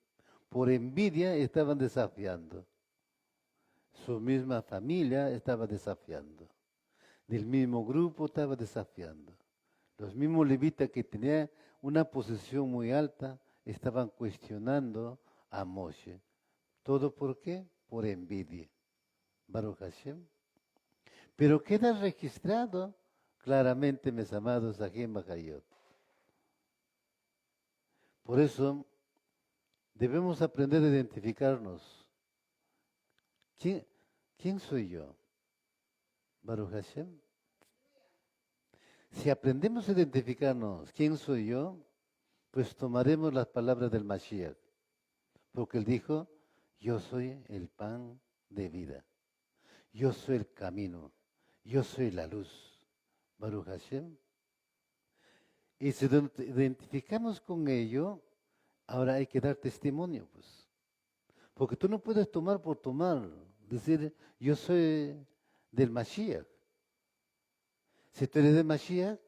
Por envidia estaban desafiando. Su misma familia estaba desafiando. Del mismo grupo estaba desafiando. Los mismos levitas que tenían una posición muy alta estaban cuestionando a Moshe. ¿Todo por qué? Por envidia. Baruch Hashem. Pero queda registrado claramente, mis amados, aquí en Bajayot. Por eso debemos aprender a identificarnos. ¿Quién soy yo? Baruch Hashem. Si aprendemos a identificarnos quién soy yo, pues tomaremos las palabras del Mashiach. Porque él dijo, yo soy el pan de vida. Yo soy el camino. Yo soy la luz. Baruch Hashem. Y si nos identificamos con ello, ahora hay que dar testimonio, pues. Porque tú no puedes tomar por tomar, decir, yo soy del Mashiach. Si tú eres del Mashiach,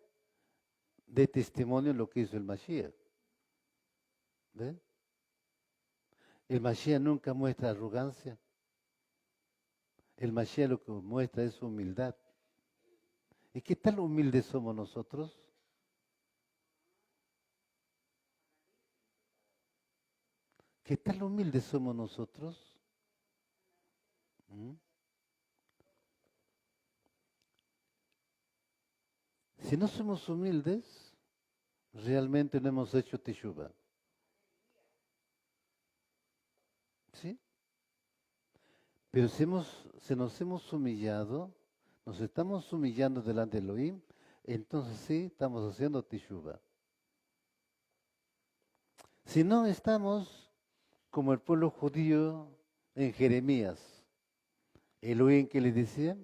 dé testimonio en lo que hizo el Mashiach. ¿Ves? El Mashiach nunca muestra arrogancia. El Mashiach lo que muestra es humildad. ¿Y qué tal humildes somos nosotros? ¿Qué tal humildes somos nosotros? ¿Mm? Si no somos humildes, realmente no hemos hecho teshuva. ¿Sí? Pero si nos hemos humillado, nos estamos humillando delante de Elohim, entonces sí estamos haciendo teshuva. Si no, estamos como el pueblo judío en Jeremías. Elohim que le decía,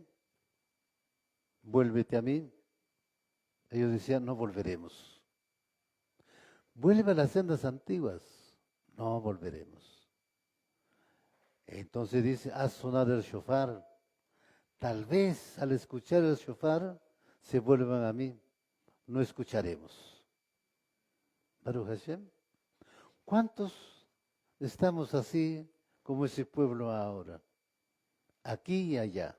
vuélvete a mí. Ellos decían, no volveremos. Vuelve a las sendas antiguas. No volveremos. Entonces dice, haz sonar el shofar. Tal vez al escuchar el shofar se vuelvan a mí. No escucharemos. Baruch Hashem. ¿Cuántos estamos así como ese pueblo ahora? Aquí y allá.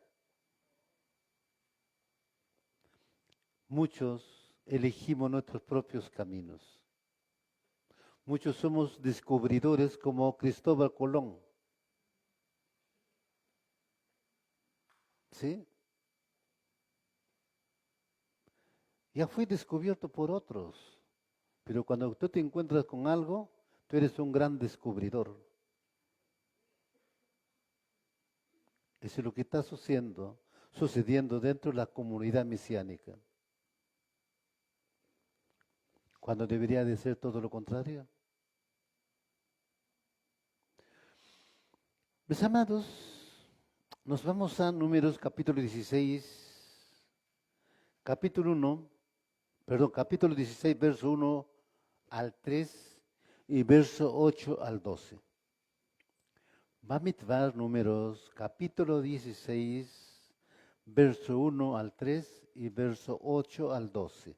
Muchos elegimos nuestros propios caminos. Muchos somos descubridores como Cristóbal Colón. ¿Sí? Ya fui descubierto por otros. Pero cuando tú te encuentras con algo, tú eres un gran descubridor. Eso es lo que está sucediendo dentro de la comunidad mesiánica. Cuando debería de ser todo lo contrario. Mis amados, nos vamos a Números capítulo 16, capítulo 16, verso 1 al 3 y verso 8 al 12. Bamidbar, Números, capítulo 16, verso 1 al 3 y verso 8 al 12.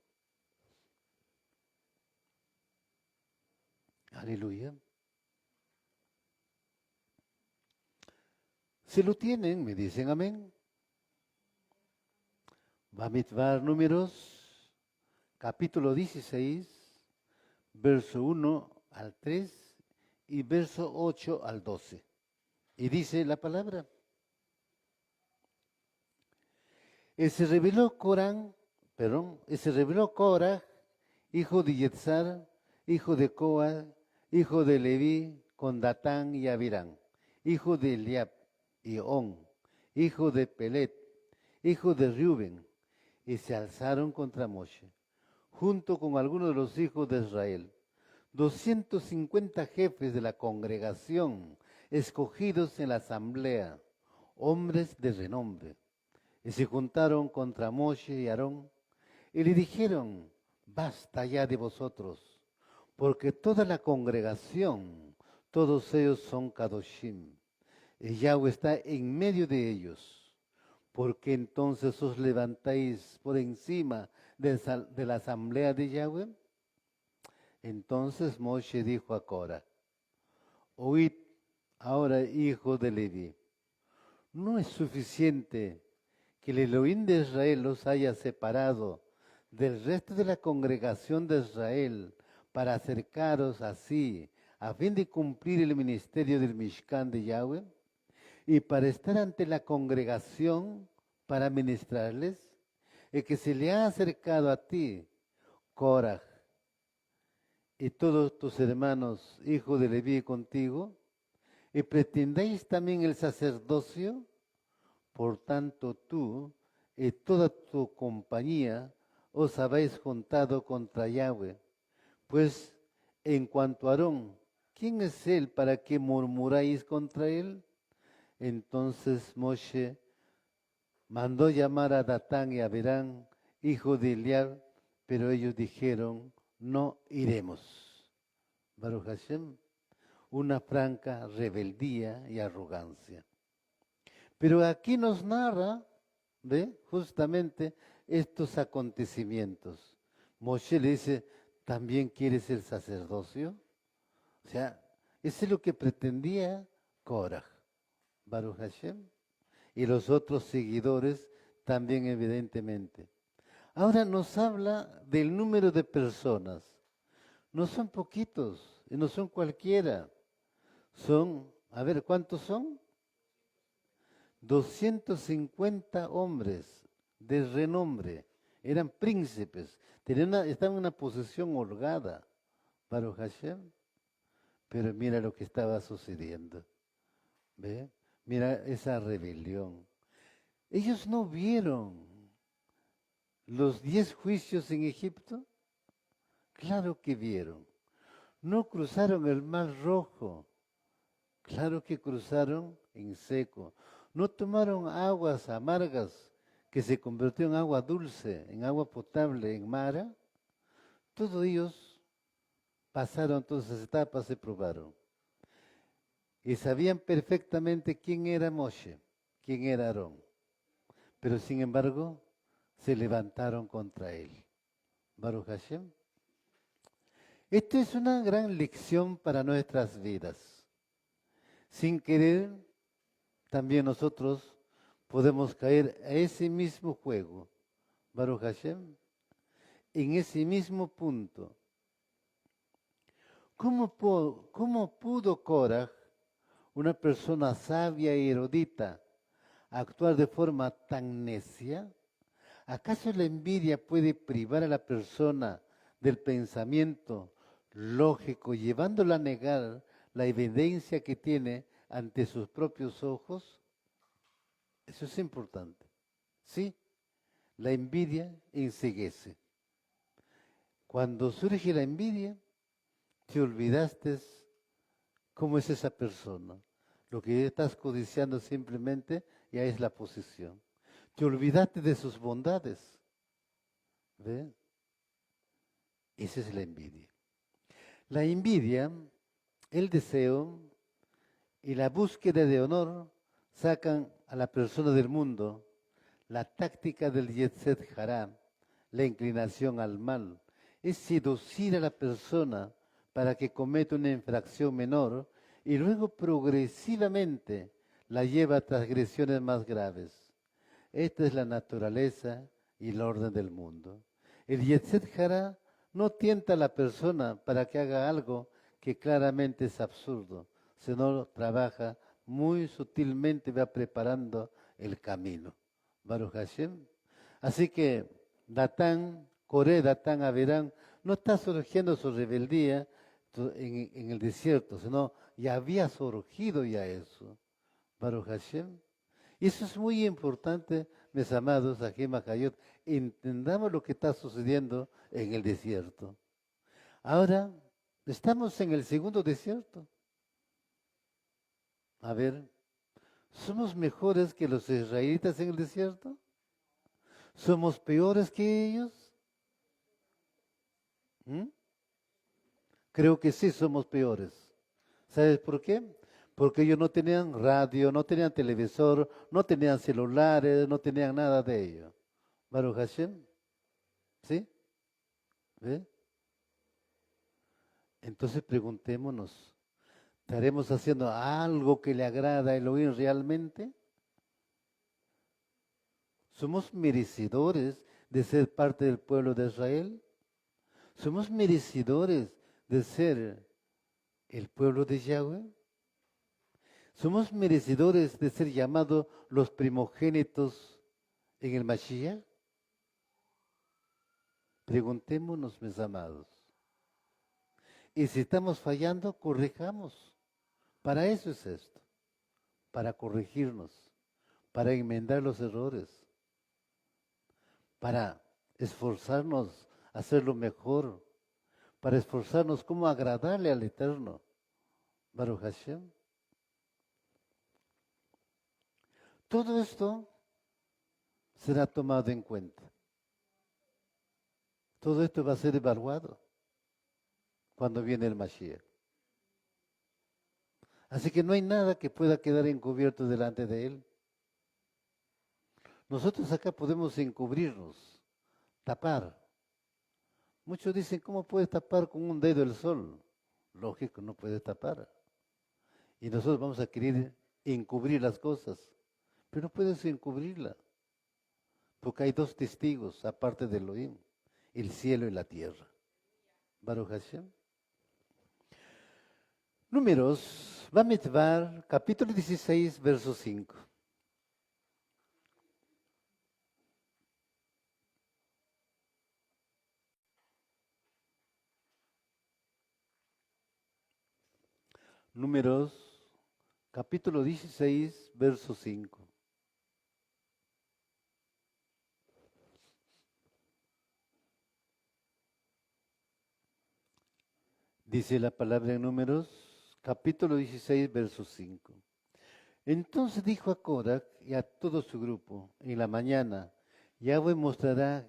Aleluya. Si lo tienen, me dicen amén. Bamidbar, Números, capítulo 16, verso 1 al 3 y verso 8 al 12. Y dice la palabra. Y se reveló Coraj, hijo de Yetzar, hijo de Coa, hijo de Leví, con Datán y Abirán, hijo de Eliab y On, hijo de Pelet, hijo de Reuben, y se alzaron contra Moshe, junto con algunos de los hijos de Israel, 250 jefes de la congregación, escogidos en la asamblea, hombres de renombre. Y se juntaron contra Moshe y Aarón y le dijeron, basta ya de vosotros, porque toda la congregación, todos ellos son Kadoshim. Y Yahweh está en medio de ellos. ¿Por qué entonces os levantáis por encima de la asamblea de Yahweh? Entonces Moshe dijo a Cora, oíd ahora, hijo de Leví, no es suficiente que el Elohim de Israel los haya separado del resto de la congregación de Israel para acercaros así, a fin de cumplir el ministerio del Mishkan de Yahweh, y para estar ante la congregación para ministrarles, y que se le ha acercado a ti, Korah, y todos tus hermanos, hijos de Leví, contigo, y pretendéis también el sacerdocio. Por tanto, tú y toda tu compañía os habéis juntado contra Yahweh. Pues en cuanto a Aarón, ¿quién es él para que murmuráis contra él? Entonces Moshe mandó llamar a Datán y a Abiram, hijo de Eliab, pero ellos dijeron, no iremos. Baruch Hashem, una franca rebeldía y arrogancia. Pero aquí nos narra, ¿ve? Justamente estos acontecimientos. Moshe le dice, ¿también quieres el sacerdocio? O sea, eso es lo que pretendía Korah, Baruch Hashem, y los otros seguidores también evidentemente. Ahora nos habla del número de personas. No son poquitos, y no son cualquiera. Son, a ver, ¿cuántos son? 250 hombres de renombre, eran príncipes, estaban en una posición holgada, Baruch Hashem, pero mira lo que estaba sucediendo, ¿ve? Mira esa rebelión. Ellos no vieron los 10 juicios en Egipto, claro que vieron. No cruzaron el Mar Rojo, claro que cruzaron en seco. No tomaron aguas amargas que se convirtió en agua dulce, en agua potable, en Mara. Todos ellos pasaron todas esas etapas, se probaron. Y sabían perfectamente quién era Moshe, quién era Aarón. Pero sin embargo, se levantaron contra él. Baruch Hashem. Esta es una gran lección para nuestras vidas. Sin querer, también nosotros podemos caer a ese mismo juego, Baruch Hashem, en ese mismo punto. ¿Cómo pudo Korah, una persona sabia y erudita, actuar de forma tan necia? ¿Acaso la envidia puede privar a la persona del pensamiento lógico, llevándola a negar la evidencia que tiene ante sus propios ojos? Eso es importante. Sí, la envidia enceguece. Cuando surge la envidia, te olvidaste cómo es esa persona. Lo que estás codiciando simplemente ya es la posición. Te olvidaste de sus bondades. ¿Ve? Esa es la envidia. La envidia, el deseo y la búsqueda de honor sacan a la persona del mundo la táctica del Yetzer Hará, la inclinación al mal. Es seducir a la persona para que cometa una infracción menor y luego progresivamente la lleva a transgresiones más graves. Esta es la naturaleza y el orden del mundo. El Yetzer Hará no tienta a la persona para que haga algo que claramente es absurdo, sino trabaja muy sutilmente, va preparando el camino. Baruch Hashem. Así que Datán, Coré, Datán, Abiram, no está surgiendo su rebeldía en el desierto, sino ya había surgido ya eso. Baruch Hashem. Y eso es muy importante, mis amados, aquí Majayot, entendamos lo que está sucediendo en el desierto. Ahora, estamos en el segundo desierto. A ver, ¿somos mejores que los israelitas en el desierto? ¿Somos peores que ellos? ¿Mm? Creo que sí somos peores. ¿Sabes por qué? porque ellos no tenían radio, no tenían televisor, no tenían celulares, no tenían nada de ello. Baruch Hashem, ¿sí? ¿Ve? Entonces preguntémonos, ¿estaremos haciendo algo que le agrada a Elohim realmente? ¿Somos merecedores de ser parte del pueblo de Israel? ¿Somos merecedores de ser el pueblo de Yahweh? ¿Somos merecedores de ser llamados los primogénitos en el Mashiach? Preguntémonos, mis amados. Y si estamos fallando, corrijamos. Para eso es esto, para corregirnos, para enmendar los errores, para esforzarnos a hacerlo mejor, para esforzarnos cómo agradarle al Eterno. Baruch Hashem. Todo esto será tomado en cuenta. Todo esto va a ser evaluado cuando viene el Mashiach. Así que no hay nada que pueda quedar encubierto delante de Él. Nosotros acá podemos encubrirnos, tapar. Muchos dicen, ¿cómo puedes tapar con un dedo el sol? Lógico, no puedes tapar. Y nosotros vamos a querer encubrir las cosas, pero no puedes encubrirla, porque hay dos testigos aparte de Elohim, el cielo y la tierra. Baruch Hashem. Números, Bamidbar, capítulo 16, verso 5. Números, capítulo 16, verso 5. Dice la palabra en Números, capítulo 16, verso 5. Entonces dijo a Corach y a todo su grupo, en la mañana, Yahweh mostrará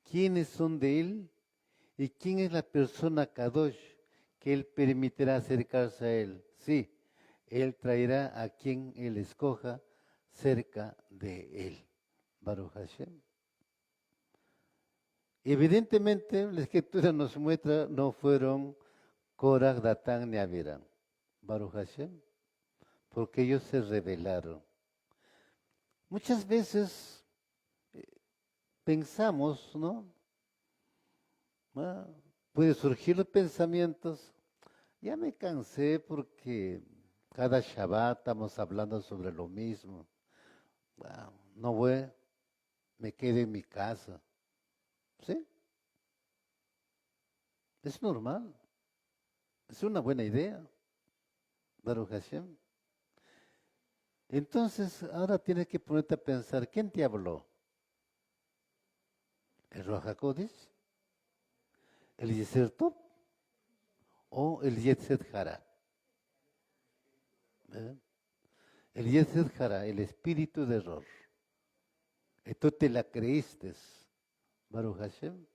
quiénes son de él y quién es la persona Kadosh que él permitirá acercarse a él. Sí, él traerá a quien él escoja cerca de él. Baruch Hashem. Evidentemente, la escritura nos muestra, no fueron Corach, Datán ni Abiram. Baruch Hashem. Porque ellos se rebelaron. Muchas veces pensamos, ¿no? Puede surgir los pensamientos, ya me cansé porque cada Shabbat estamos hablando sobre lo mismo. No voy, me quedo en mi casa. ¿Sí? Es normal. Es una buena idea. Baruch Hashem. Entonces, ahora tienes que ponerte a pensar, ¿quién te habló? ¿El Ruach HaKodesh? ¿El Yeser Tov? ¿O el Yetzer Hara? El Yetzer Hara, el espíritu de error. Tú te la creíste, Baruch Hashem.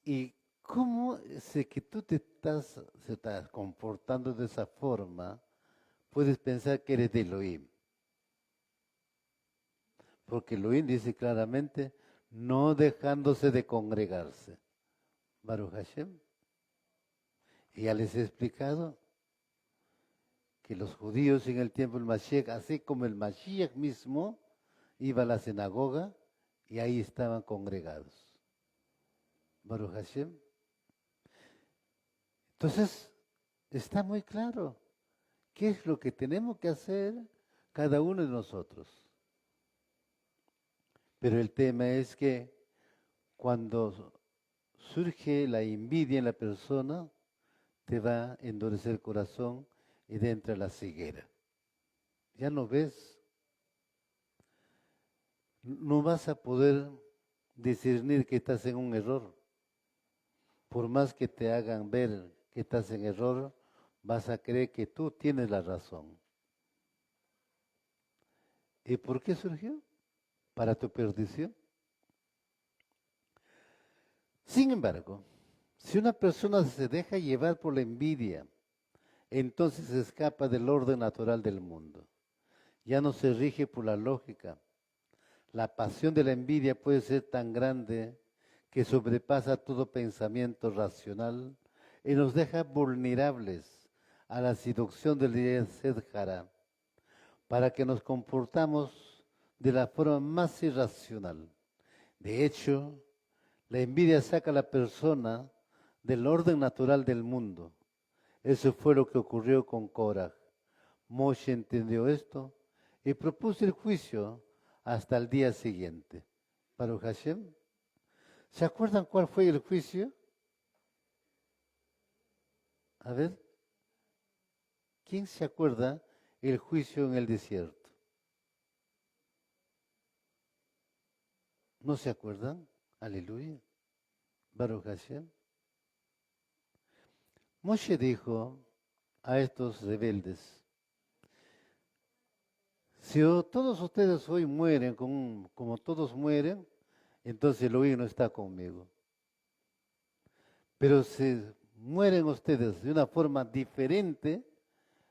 ¿Y cómo sé que tú se estás comportando de esa forma? Puedes pensar que eres de Elohim. Porque Elohim dice claramente, no dejándose de congregarse. Baruch Hashem. Y ya les he explicado que los judíos en el tiempo del Mashiach, así como el Mashiach mismo, iba a la sinagoga y ahí estaban congregados. Baruch Hashem. Entonces, está muy claro qué es lo que tenemos que hacer cada uno de nosotros. Pero el tema es que cuando surge la envidia en la persona, te va a endurecer el corazón y te entra la ceguera. Ya no ves, no vas a poder discernir que estás en un error. Por más que te hagan ver que estás en error, vas a creer que tú tienes la razón. ¿Y por qué surgió? Para tu perdición. Sin embargo, si una persona se deja llevar por la envidia entonces se escapa del orden natural del mundo. Ya no se rige por la lógica. La pasión de la envidia puede ser tan grande que sobrepasa todo pensamiento racional y nos deja vulnerables a la seducción del Yetzer Hara, para que nos comportamos de la forma más irracional. De hecho, la envidia saca a la persona del orden natural del mundo. Eso fue lo que ocurrió con Korah. Moshe entendió esto y propuso el juicio hasta el día siguiente. Baruch Hashem. ¿Se acuerdan cuál fue el juicio? A ver, ¿quién se acuerda el juicio en el desierto? ¿No se acuerdan? Aleluya. Baruch Hashem. Moshe dijo a estos rebeldes, si todos ustedes hoy mueren como todos mueren, entonces Elohim no está conmigo. Pero si mueren ustedes de una forma diferente,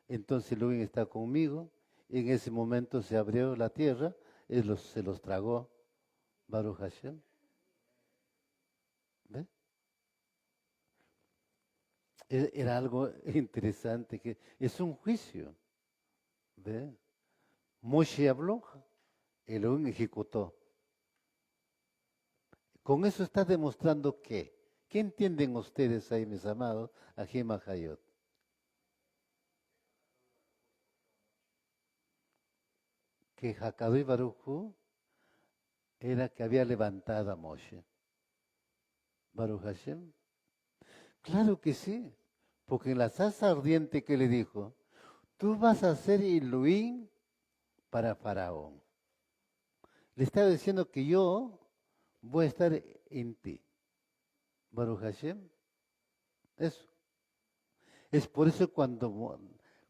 entonces Elohim está conmigo. Y en ese momento se abrió la tierra y se los tragó. Baruch Hashem. ¿Ve? Era algo interesante, que es un juicio. ¿Ve? Moshe habló, Elohim ejecutó. Con eso está demostrando que, ¿qué entienden ustedes ahí, mis amados, Ajim Hayot? Que Hakadosh Baruj Hu era que había levantado a Moshe. Baruch Hashem. Claro que sí, porque en la salsa ardiente que le dijo, tú vas a ser Elohim para Faraón. Le estaba diciendo que yo voy a estar en ti. Baruch Hashem. Eso. Es por eso cuando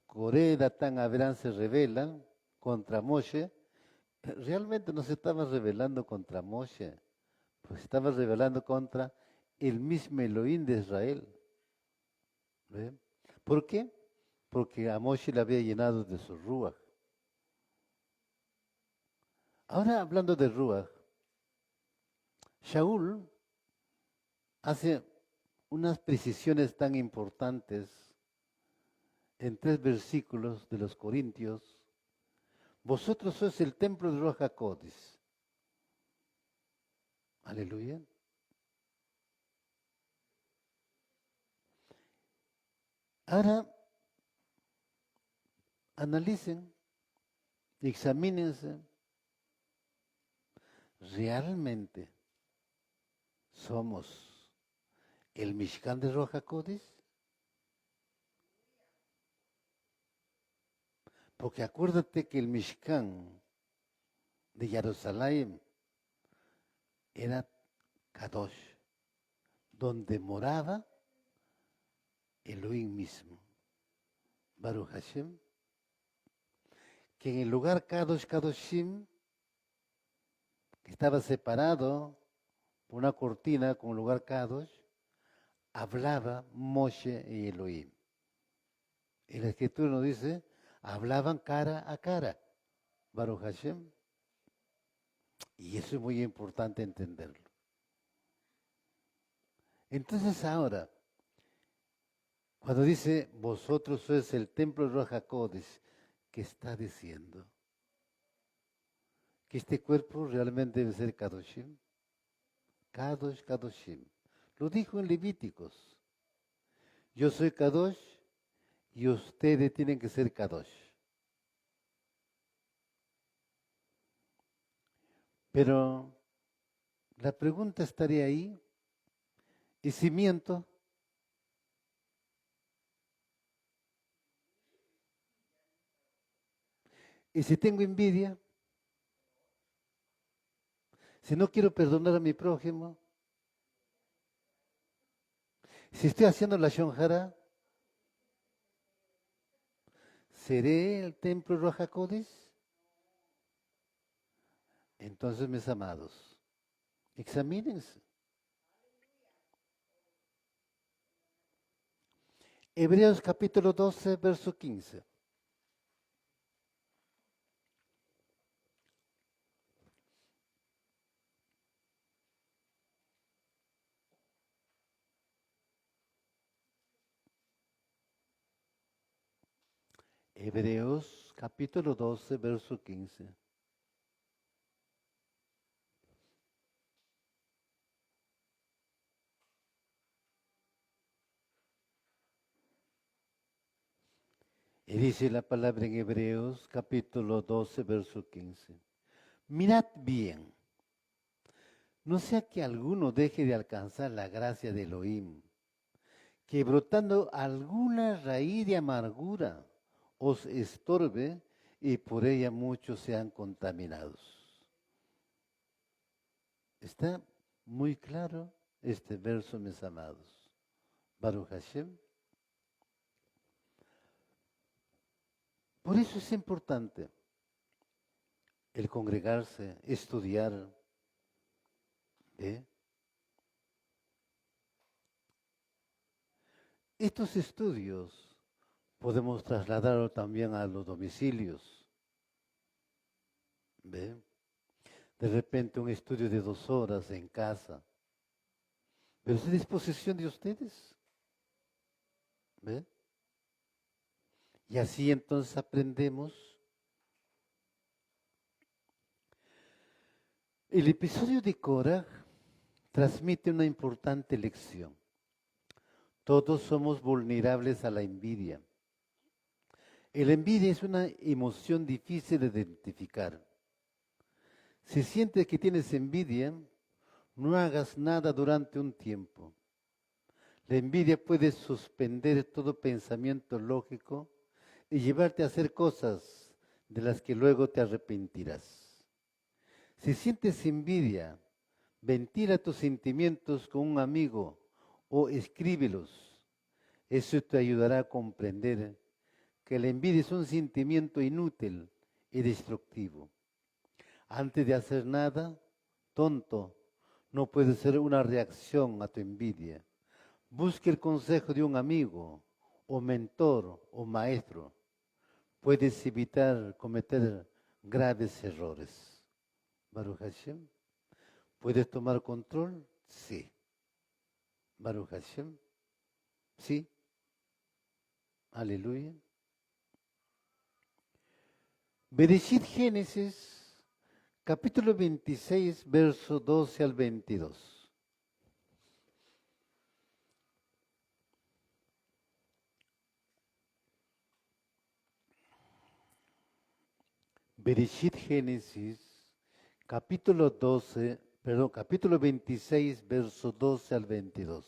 Coré, Datán, Abraham se rebelan contra Moshe, realmente no se estaba rebelando contra Moshe, pues se estaba rebelando contra el mismo Elohim de Israel. ¿Ve? ¿Por qué? Porque a Moshe le había llenado de su Ruach. Ahora hablando de Ruach, Shaul hace unas precisiones tan importantes en 3 versículos de los Corintios. Vosotros sois el templo de Ruach HaKodesh. Aleluya. Ahora analicen, examínense. ¿Realmente somos el Mishkan de Ruach HaKodesh? Porque acuérdate que el Mishkan de Jerusalén era Kadosh, donde moraba Elohim mismo. Baruch Hashem. Que en el lugar Kadosh Kadoshim, que estaba separado por una cortina con el lugar Kadosh, hablaba Moshe y Elohim. Y la escritura nos dice, hablaban cara a cara. Baruch Hashem. Y eso es muy importante entenderlo. Entonces ahora, cuando dice, vosotros sois el templo de Ruach HaKodesh, ¿qué está diciendo? Que este cuerpo realmente debe ser Kadoshim. Kadosh, Kadoshim. Lo dijo en Levíticos. Yo soy Kadosh y ustedes tienen que ser Kadosh. Pero la pregunta estaría ahí, ¿y si miento? ¿Y si tengo envidia? ¿Si no quiero perdonar a mi prójimo? ¿Si estoy haciendo la shonjara? ¿Seré el templo Ruach HaKodesh? Entonces, mis amados, examínense. Hebreos capítulo 12, verso 15. Hebreos capítulo 12, verso 15. Y dice la palabra en Hebreos capítulo 12, verso 15. Mirad bien, no sea que alguno deje de alcanzar la gracia de Elohim, que brotando alguna raíz de amargura os estorbe y por ella muchos sean contaminados. Está muy claro este verso, mis amados. Baruch Hashem. Por eso es importante el congregarse, estudiar. ¿Eh? Estos estudios podemos trasladarlo también a los domicilios. ¿Ve? De repente un estudio de 2 horas en casa. Pero es a disposición de ustedes. ¿Ve? Y así entonces aprendemos. El episodio de Korah transmite una importante lección. Todos somos vulnerables a la envidia. La envidia es una emoción difícil de identificar. Si sientes que tienes envidia, no hagas nada durante un tiempo. La envidia puede suspender todo pensamiento lógico y llevarte a hacer cosas de las que luego te arrepentirás. Si sientes envidia, ventila tus sentimientos con un amigo o escríbelos. Eso te ayudará a comprender que la envidia es un sentimiento inútil y destructivo. Antes de hacer nada, tonto, no puede ser una reacción a tu envidia. Busque el consejo de un amigo, o mentor, o maestro. Puedes evitar cometer graves errores. Baruch Hashem. ¿Puedes tomar control? Sí. Baruch Hashem. Sí. Aleluya. Bereshit Génesis, capítulo 26, verso 12 al 22. Bereshit Génesis, capítulo 26, verso 12 al 22.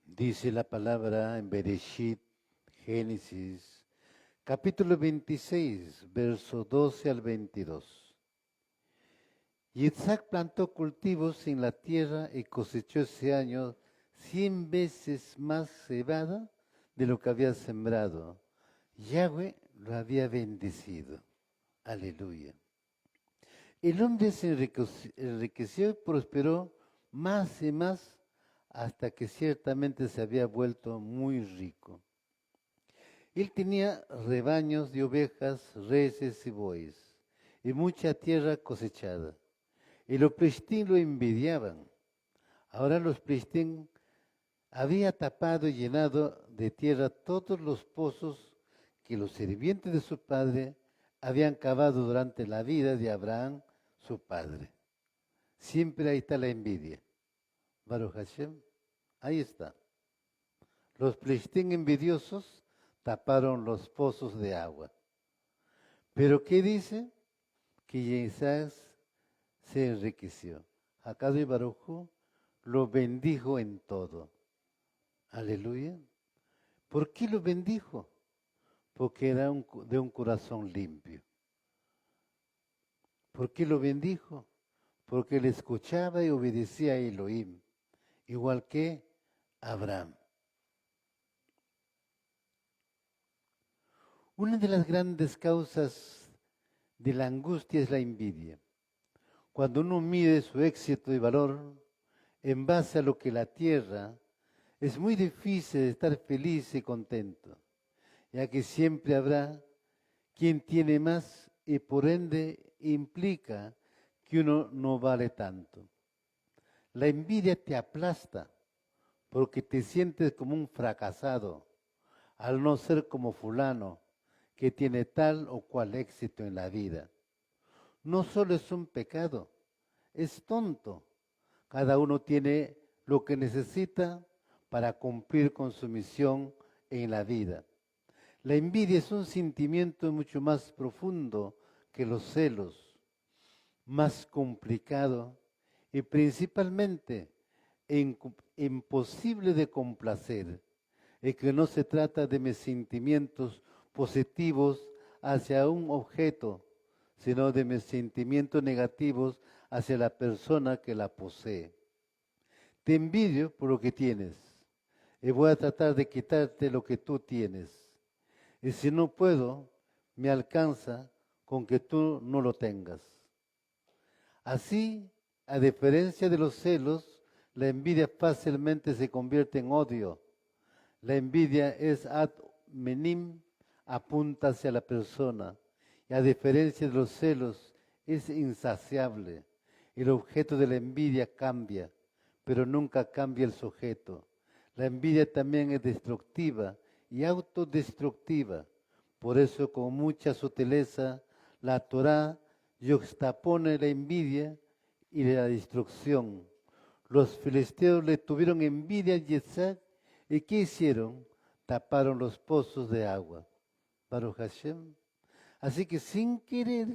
Dice la palabra en Bereshit, Génesis, capítulo 26, verso 12 al 22. Y Isaac plantó cultivos en la tierra y cosechó ese año 100 veces más cebada de lo que había sembrado. Yahweh lo había bendecido. Aleluya. El hombre se enriqueció y prosperó más y más hasta que ciertamente se había vuelto muy rico. Él tenía rebaños de ovejas, reses y bueyes, y mucha tierra cosechada. Y los Plishtim lo envidiaban. Ahora los Plishtim había tapado y llenado de tierra todos los pozos que los sirvientes de su padre habían cavado durante la vida de Abraham, su padre. Siempre ahí está la envidia. Baruch Hashem, ahí está. Los Plishtim envidiosos taparon los pozos de agua. Pero ¿qué dice? Que Isaac se enriqueció. Akadosh Baruj Hu lo bendijo en todo. Aleluya. ¿Por qué lo bendijo? Porque era de un corazón limpio. ¿Por qué lo bendijo? Porque él escuchaba y obedecía a Elohim, igual que Abraham. Una de las grandes causas de la angustia es la envidia. Cuando uno mide su éxito y valor en base a lo que la tierra, es muy difícil estar feliz y contento, ya que siempre habrá quien tiene más y por ende implica que uno no vale tanto. La envidia te aplasta porque te sientes como un fracasado al no ser como fulano que tiene tal o cual éxito en la vida. No solo es un pecado, es tonto. Cada uno tiene lo que necesita para cumplir con su misión en la vida. La envidia es un sentimiento mucho más profundo que los celos, más complicado y principalmente imposible de complacer, y que no se trata de mis sentimientos positivos hacia un objeto, sino de mis sentimientos negativos hacia la persona que la posee. Te envidio por lo que tienes y voy a tratar de quitarte lo que tú tienes. Y si no puedo, me alcanza con que tú no lo tengas. Así, a diferencia de los celos, la envidia fácilmente se convierte en odio. La envidia es ad menim, apunta hacia la persona. Y a diferencia de los celos, es insaciable. El objeto de la envidia cambia, pero nunca cambia el sujeto. La envidia también es destructiva y autodestructiva. Por eso, con mucha sutileza, la Torá yuxtapone la envidia y la destrucción. Los filisteos le tuvieron envidia a Yitzhak y ¿qué hicieron? Taparon los pozos de agua. Baruch Hashem. Así que sin querer,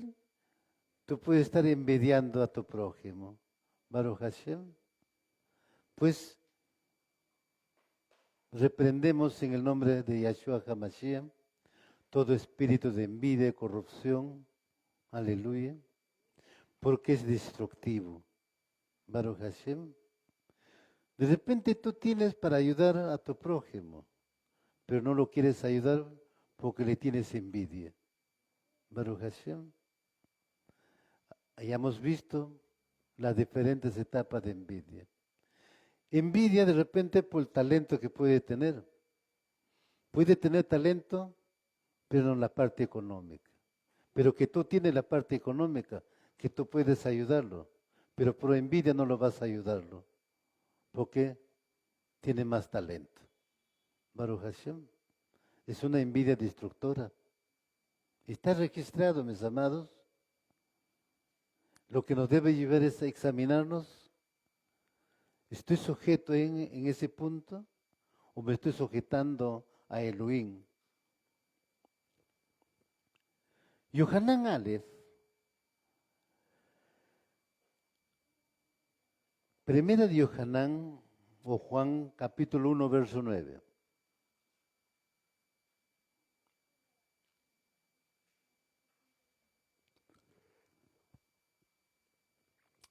tú puedes estar envidiando a tu prójimo. Baruch Hashem. Pues reprendemos en el nombre de Yahshua HaMashiach todo espíritu de envidia y corrupción. Aleluya. Porque es destructivo. Baruch Hashem. De repente tú tienes para ayudar a tu prójimo, pero no lo quieres ayudar porque le tienes envidia. Baruch Hashem. Hayamos visto las diferentes etapas de envidia. Envidia de repente por el talento que puede tener. Puede tener talento, pero no la parte económica. Pero que tú tienes la parte económica, que tú puedes ayudarlo, pero por envidia no lo vas a ayudarlo, porque tiene más talento. Baruch Hashem. Es una envidia destructora. Está registrado, mis amados. Lo que nos debe llevar es a examinarnos. ¿Estoy sujeto en ese punto o me estoy sujetando a Elohim? Yohanan Aleph, primera de Yohanan o Juan capítulo 1 verso 9.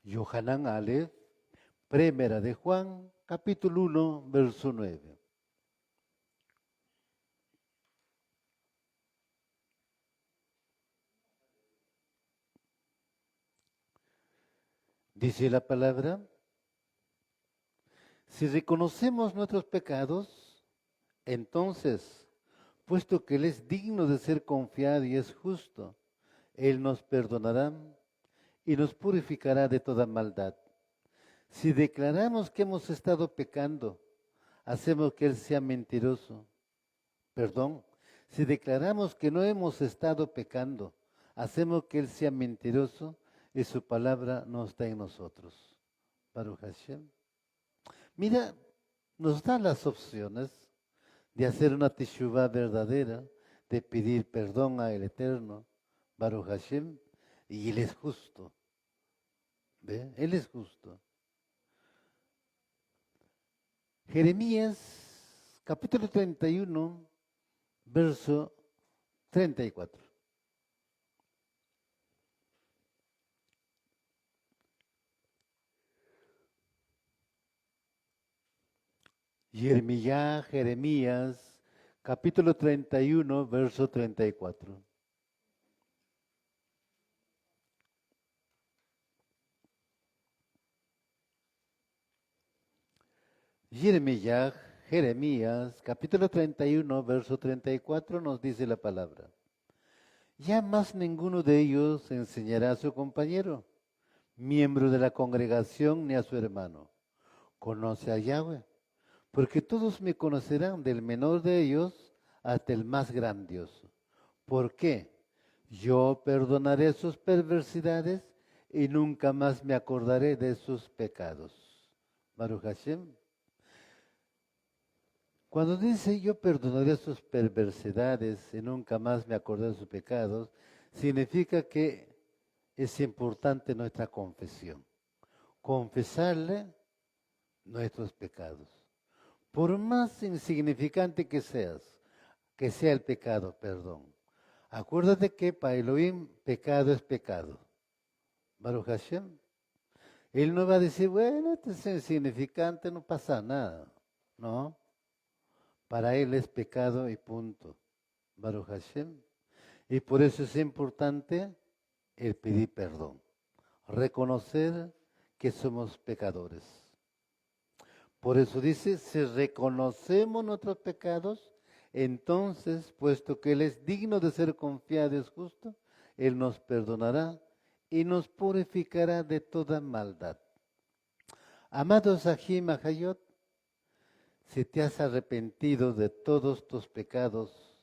Yohanan Aleph, primera de Juan capítulo 1 verso 9. Dice la palabra, si reconocemos nuestros pecados, entonces, puesto que Él es digno de ser confiado y es justo, Él nos perdonará y nos purificará de toda maldad. Si declaramos que hemos estado pecando, hacemos que Él sea mentiroso. Perdón, si declaramos que no hemos estado pecando, hacemos que Él sea mentiroso y su palabra no está en nosotros. Baruch Hashem. Mira, nos da las opciones de hacer una teshuvah verdadera, de pedir perdón al Eterno, Baruch Hashem, y Él es justo. ¿Ve? Él es justo. Jeremías, capítulo 31, verso 34. Jeremías, capítulo 31, verso 34. Jeremías, Jeremías, capítulo 31, verso 34 nos dice la palabra. Ya más ninguno de ellos enseñará a su compañero, miembro de la congregación, ni a su hermano. Conoce a Yahweh, porque todos me conocerán, del menor de ellos hasta el más grandioso. ¿Por qué? Yo perdonaré sus perversidades y nunca más me acordaré de sus pecados. Baruch Hashem. Cuando dice yo perdonaré sus perversidades y nunca más me acordaré de sus pecados, significa que es importante nuestra confesión. Confesarle nuestros pecados. Por más insignificante que sea el pecado, perdón. Acuérdate que para Elohim pecado es pecado. Baruch Hashem. Él no va a decir, bueno, esto es insignificante, no pasa nada. No. Para él es pecado y punto. Baruch Hashem. Y por eso es importante el pedir perdón. Reconocer que somos pecadores. Por eso dice, si reconocemos nuestros pecados, entonces, puesto que Él es digno de ser confiado y es justo, Él nos perdonará y nos purificará de toda maldad. Amados Ajim Ajayot, si te has arrepentido de todos tus pecados,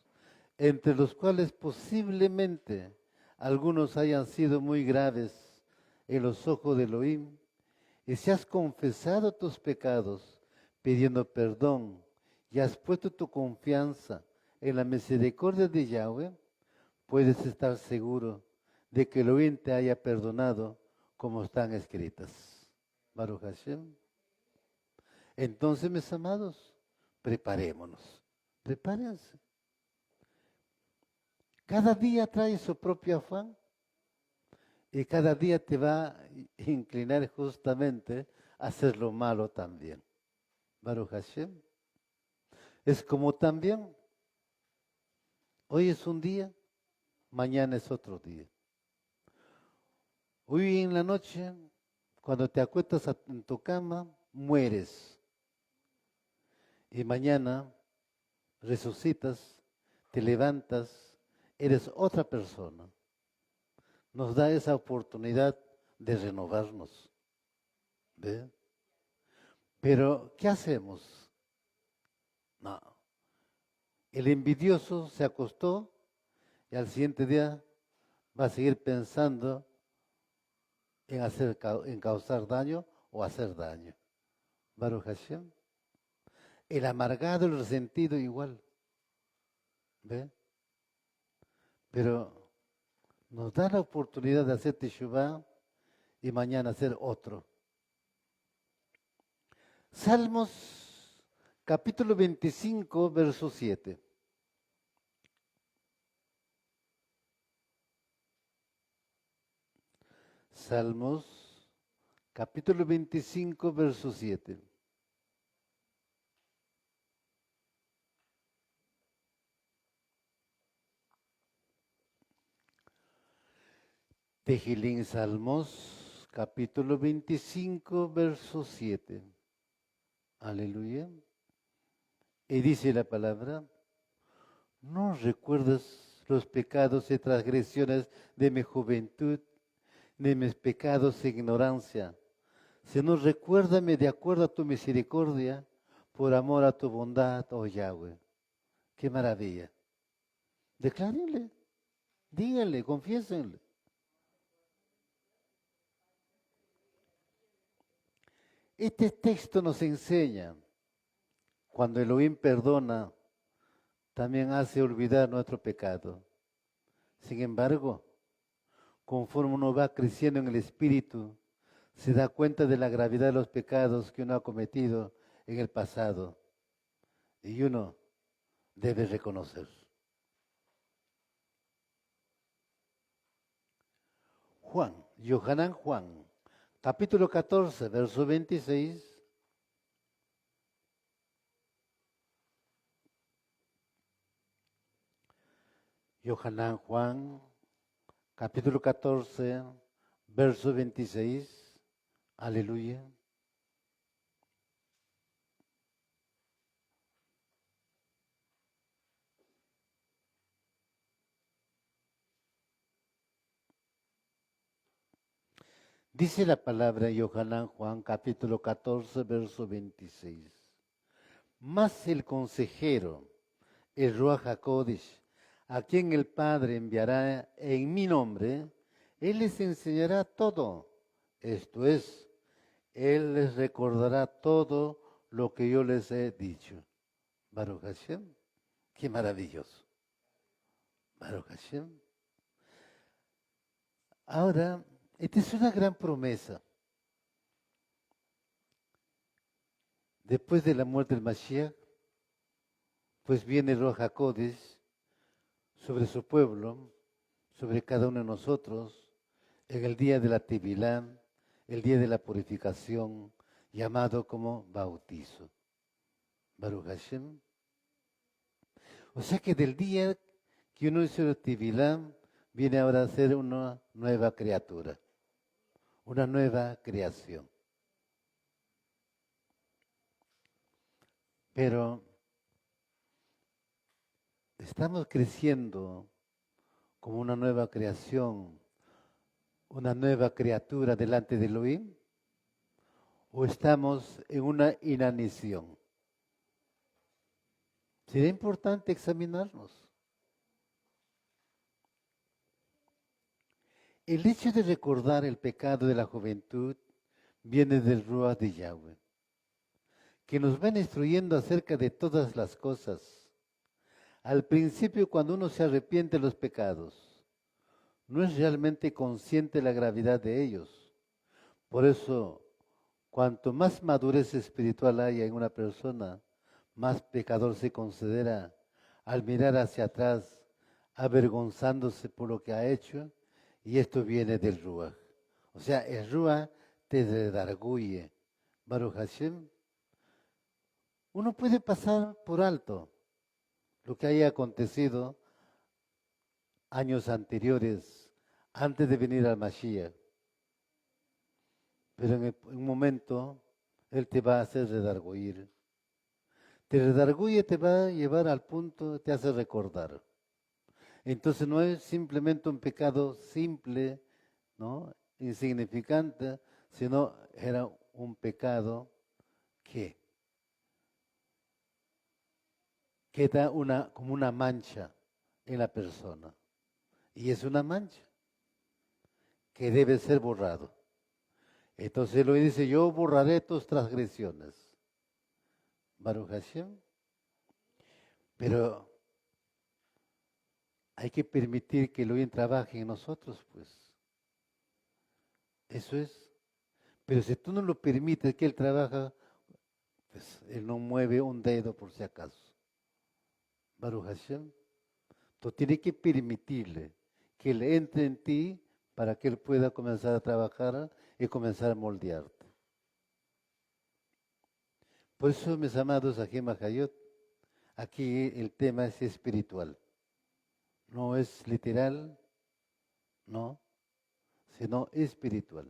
entre los cuales posiblemente algunos hayan sido muy graves en los ojos de Elohim, y si has confesado tus pecados pidiendo perdón y has puesto tu confianza en la misericordia de Yahweh, puedes estar seguro de que Elohim te haya perdonado como están escritas. Baruch Hashem. Entonces, mis amados, preparémonos. Prepárense. Cada día trae su propio afán. Y cada día te va a inclinar justamente a hacer lo malo también. Baruch Hashem. Es como también, hoy es un día, mañana es otro día. Hoy en la noche, cuando te acuestas en tu cama, mueres. Y mañana resucitas, te levantas, eres otra persona. Nos da esa oportunidad de renovarnos. ¿Ve? Pero, ¿qué hacemos? No. El envidioso se acostó y al siguiente día va a seguir pensando en causar daño o hacer daño. Baruch Hashem. El amargado, el resentido igual. ¿Ve? Pero nos da la oportunidad de hacer teshuvah y mañana hacer otro. Salmos capítulo 25, verso 7. Salmos capítulo 25, verso 7. Tejilín Salmos capítulo 25, verso 7. Aleluya. Y dice la palabra, no recuerdes los pecados y transgresiones de mi juventud, ni mis pecados e ignorancia, sino recuérdame de acuerdo a tu misericordia, por amor a tu bondad, oh Yahweh. Qué maravilla. Declárenle, díganle, confiésenle. Este texto nos enseña, cuando Elohim perdona, también hace olvidar nuestro pecado. Sin embargo, conforme uno va creciendo en el espíritu, se da cuenta de la gravedad de los pecados que uno ha cometido en el pasado. Y uno debe reconocer. Yohanan Juan, capítulo 14, verso 26. Yohanan Juan, capítulo 14, verso 26. Aleluya. Dice la palabra en Yohanan Juan capítulo 14, verso 26. Mas el consejero, el Ruach HaKodesh, a quien el Padre enviará en mi nombre, Él les enseñará todo. Esto es, Él les recordará todo lo que yo les he dicho. Baruch Hashem, qué maravilloso. Baruch Hashem. Ahora, esta es una gran promesa. Después de la muerte del Mashiach, pues viene el Ruach HaKodesh sobre su pueblo, sobre cada uno de nosotros, en el día de la Tevilá, el día de la purificación, llamado como bautizo. Baruch Hashem. O sea que del día que uno hizo la Tevilá, viene ahora a ser una nueva criatura, una nueva creación. Pero estamos creciendo como una nueva creación, una nueva criatura delante de Elohim, o estamos en una inanición. Sería importante examinarnos. El hecho de recordar el pecado de la juventud viene del Ruach de Yahweh, que nos va instruyendo acerca de todas las cosas. Al principio, cuando uno se arrepiente de los pecados, no es realmente consciente de la gravedad de ellos. Por eso, cuanto más madurez espiritual haya en una persona, más pecador se considera al mirar hacia atrás, avergonzándose por lo que ha hecho, y esto viene del Ruach. O sea, el Ruach te redarguye. Baruch Hashem. Uno puede pasar por alto lo que haya acontecido años anteriores, antes de venir al Mashiach. Pero en un momento, Él te va a hacer redarguir. Te redarguye, te va a llevar al punto, te hace recordar. Entonces no es simplemente un pecado simple, ¿no? Insignificante, sino era un pecado que queda como una mancha en la persona. Y es una mancha que debe ser borrado. Entonces lo dice, yo borraré tus transgresiones. Baruch Hashem. Pero hay que permitir que Elohim trabaje en nosotros, pues. Eso es. Pero si tú no lo permites que Él trabaje, pues Él no mueve un dedo por si acaso. Baruch Hashem. Tú tienes que permitirle que Él entre en ti para que Él pueda comenzar a trabajar y comenzar a moldearte. Por eso, mis amados, aquí en Majayot, aquí el tema es espiritual. No es literal, no, sino espiritual.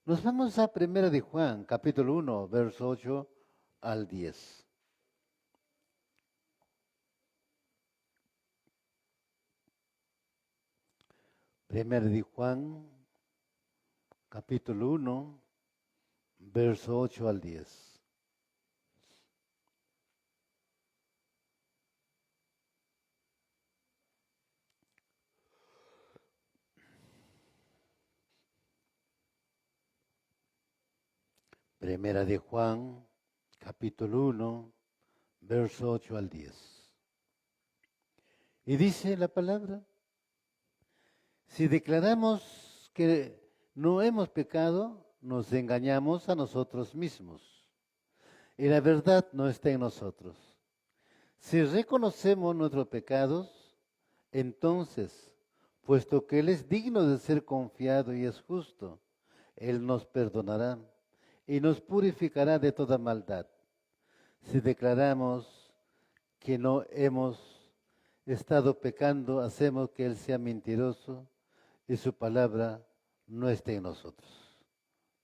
Nos vamos a 1 de Juan, capítulo 1, verso 8 al 10. Primero de Juan, capítulo 1, verso 8 al 10. Primera de Juan, capítulo 1, verso 8 al 10. Y dice la palabra, si declaramos que no hemos pecado, nos engañamos a nosotros mismos. Y la verdad no está en nosotros. Si reconocemos nuestros pecados, entonces, puesto que Él es digno de ser confiado y es justo, Él nos perdonará y nos purificará de toda maldad. Si declaramos que no hemos estado pecando, hacemos que Él sea mentiroso y su palabra no esté en nosotros.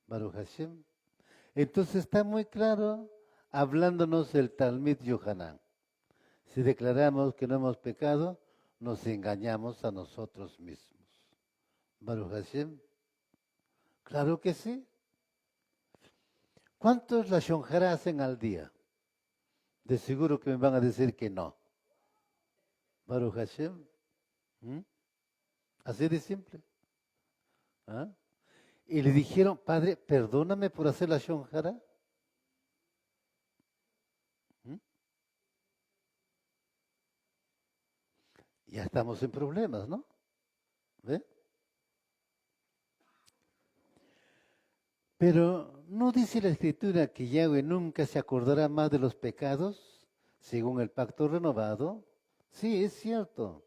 Baruch Hashem. Entonces está muy claro hablándonos el Talmid Yohanan. Si declaramos que no hemos pecado, nos engañamos a nosotros mismos. Baruch Hashem. Claro que sí. ¿Cuántos la shonjara hacen al día? De seguro que me van a decir que no. Baruch Hashem. ¿Mm? Así de simple. ¿Ah? Y le dijeron, Padre, perdóname por hacer la shonjara. ¿Mm? Ya estamos en problemas, ¿no? ¿Ve? Pero ¿no dice la Escritura que Yahweh nunca se acordará más de los pecados, según el pacto renovado? Sí, es cierto.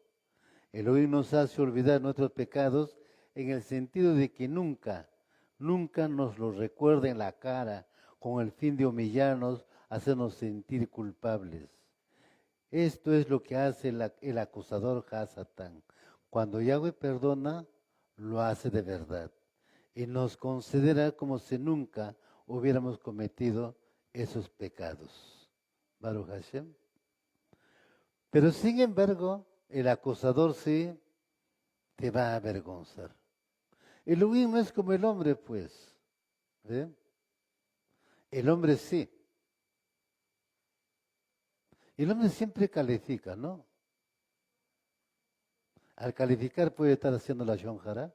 Elohim nos hace olvidar nuestros pecados en el sentido de que nunca nos los recuerda en la cara con el fin de humillarnos, hacernos sentir culpables. Esto es lo que hace el acusador Hasatán. Cuando Yahweh perdona, lo hace de verdad y nos considera como si nunca hubiéramos cometido esos pecados. Baruch Hashem. Pero sin embargo, el acusador sí te va a avergonzar. Elohim no es como el hombre, pues. ¿Ve? El hombre sí. El hombre siempre califica, ¿no? Al calificar puede estar haciendo la shonjara.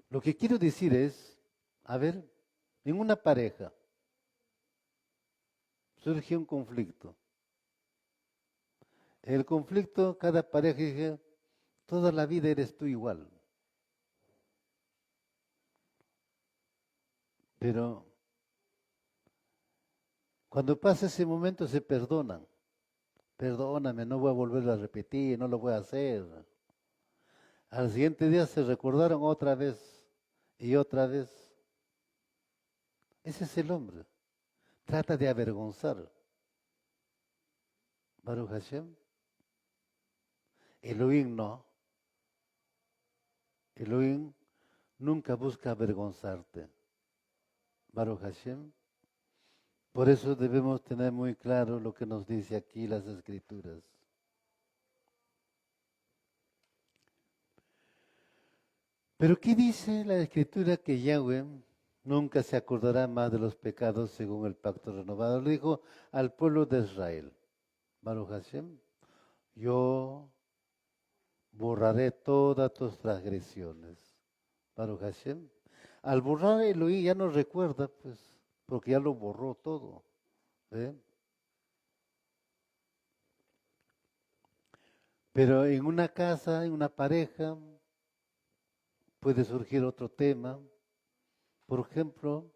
Lo que quiero decir es, a ver, en una pareja surge un conflicto. En el conflicto, cada pareja dice, toda la vida eres tú igual. Pero cuando pasa ese momento se perdonan. Perdóname, no voy a volverlo a repetir, no lo voy a hacer. Al siguiente día se recordaron otra vez y otra vez. Ese es el hombre. Trata de avergonzar. Baruch Hashem. Elohim no. Elohim nunca busca avergonzarte. Baruch Hashem. Por eso debemos tener muy claro lo que nos dice aquí las Escrituras. Pero ¿qué dice la Escritura? Que Yahweh nunca se acordará más de los pecados según el pacto renovado. Le dijo al pueblo de Israel, Baruch Hashem, yo borraré todas tus transgresiones. Baruch Hashem. Al borrar Elohim ya no recuerda, pues, porque ya lo borró todo. ¿Ve? Pero en una casa, en una pareja, puede surgir otro tema. Por ejemplo,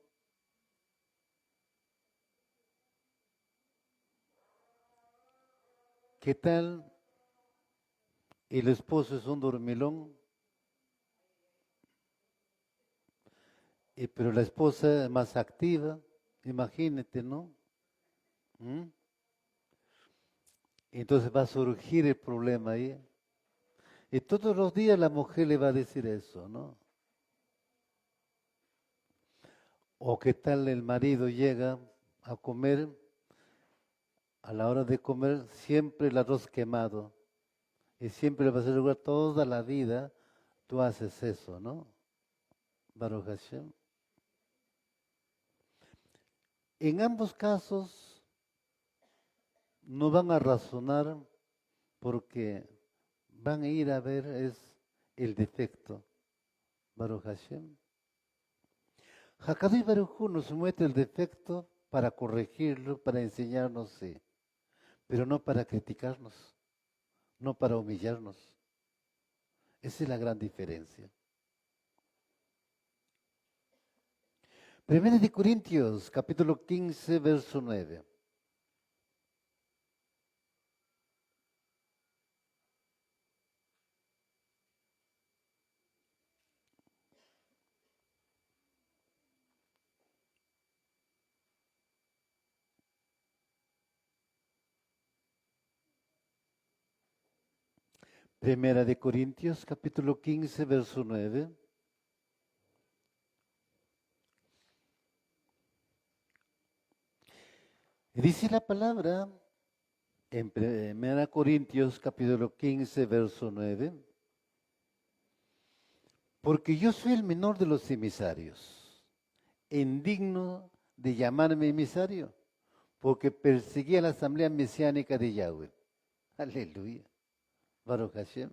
¿qué tal el esposo es un dormilón, pero la esposa es más activa? Imagínate, ¿no? ¿Mm? Entonces va a surgir el problema ahí. Y todos los días la mujer le va a decir eso, ¿no? O qué tal el marido llega a comer, a la hora de comer, siempre el arroz quemado. Y siempre le va a hacer lugar toda la vida, tú haces eso, ¿no? Baruch Hashem. En ambos casos no van a razonar porque van a ir a ver es el defecto. Baruch Hashem. Hakadosh Baruj Hu nos muestra el defecto para corregirlo, para enseñarnos, sí, pero no para criticarnos, no para humillarnos. Esa es la gran diferencia. Primera de Corintios, capítulo 15, verso 9. Primera de Corintios, capítulo 15, verso 9. Dice la palabra en Primera Corintios, capítulo 15, verso 9. Porque yo soy el menor de los emisarios, indigno de llamarme emisario, porque perseguía la asamblea mesiánica de Yahweh. Aleluya. Baruch Hashem.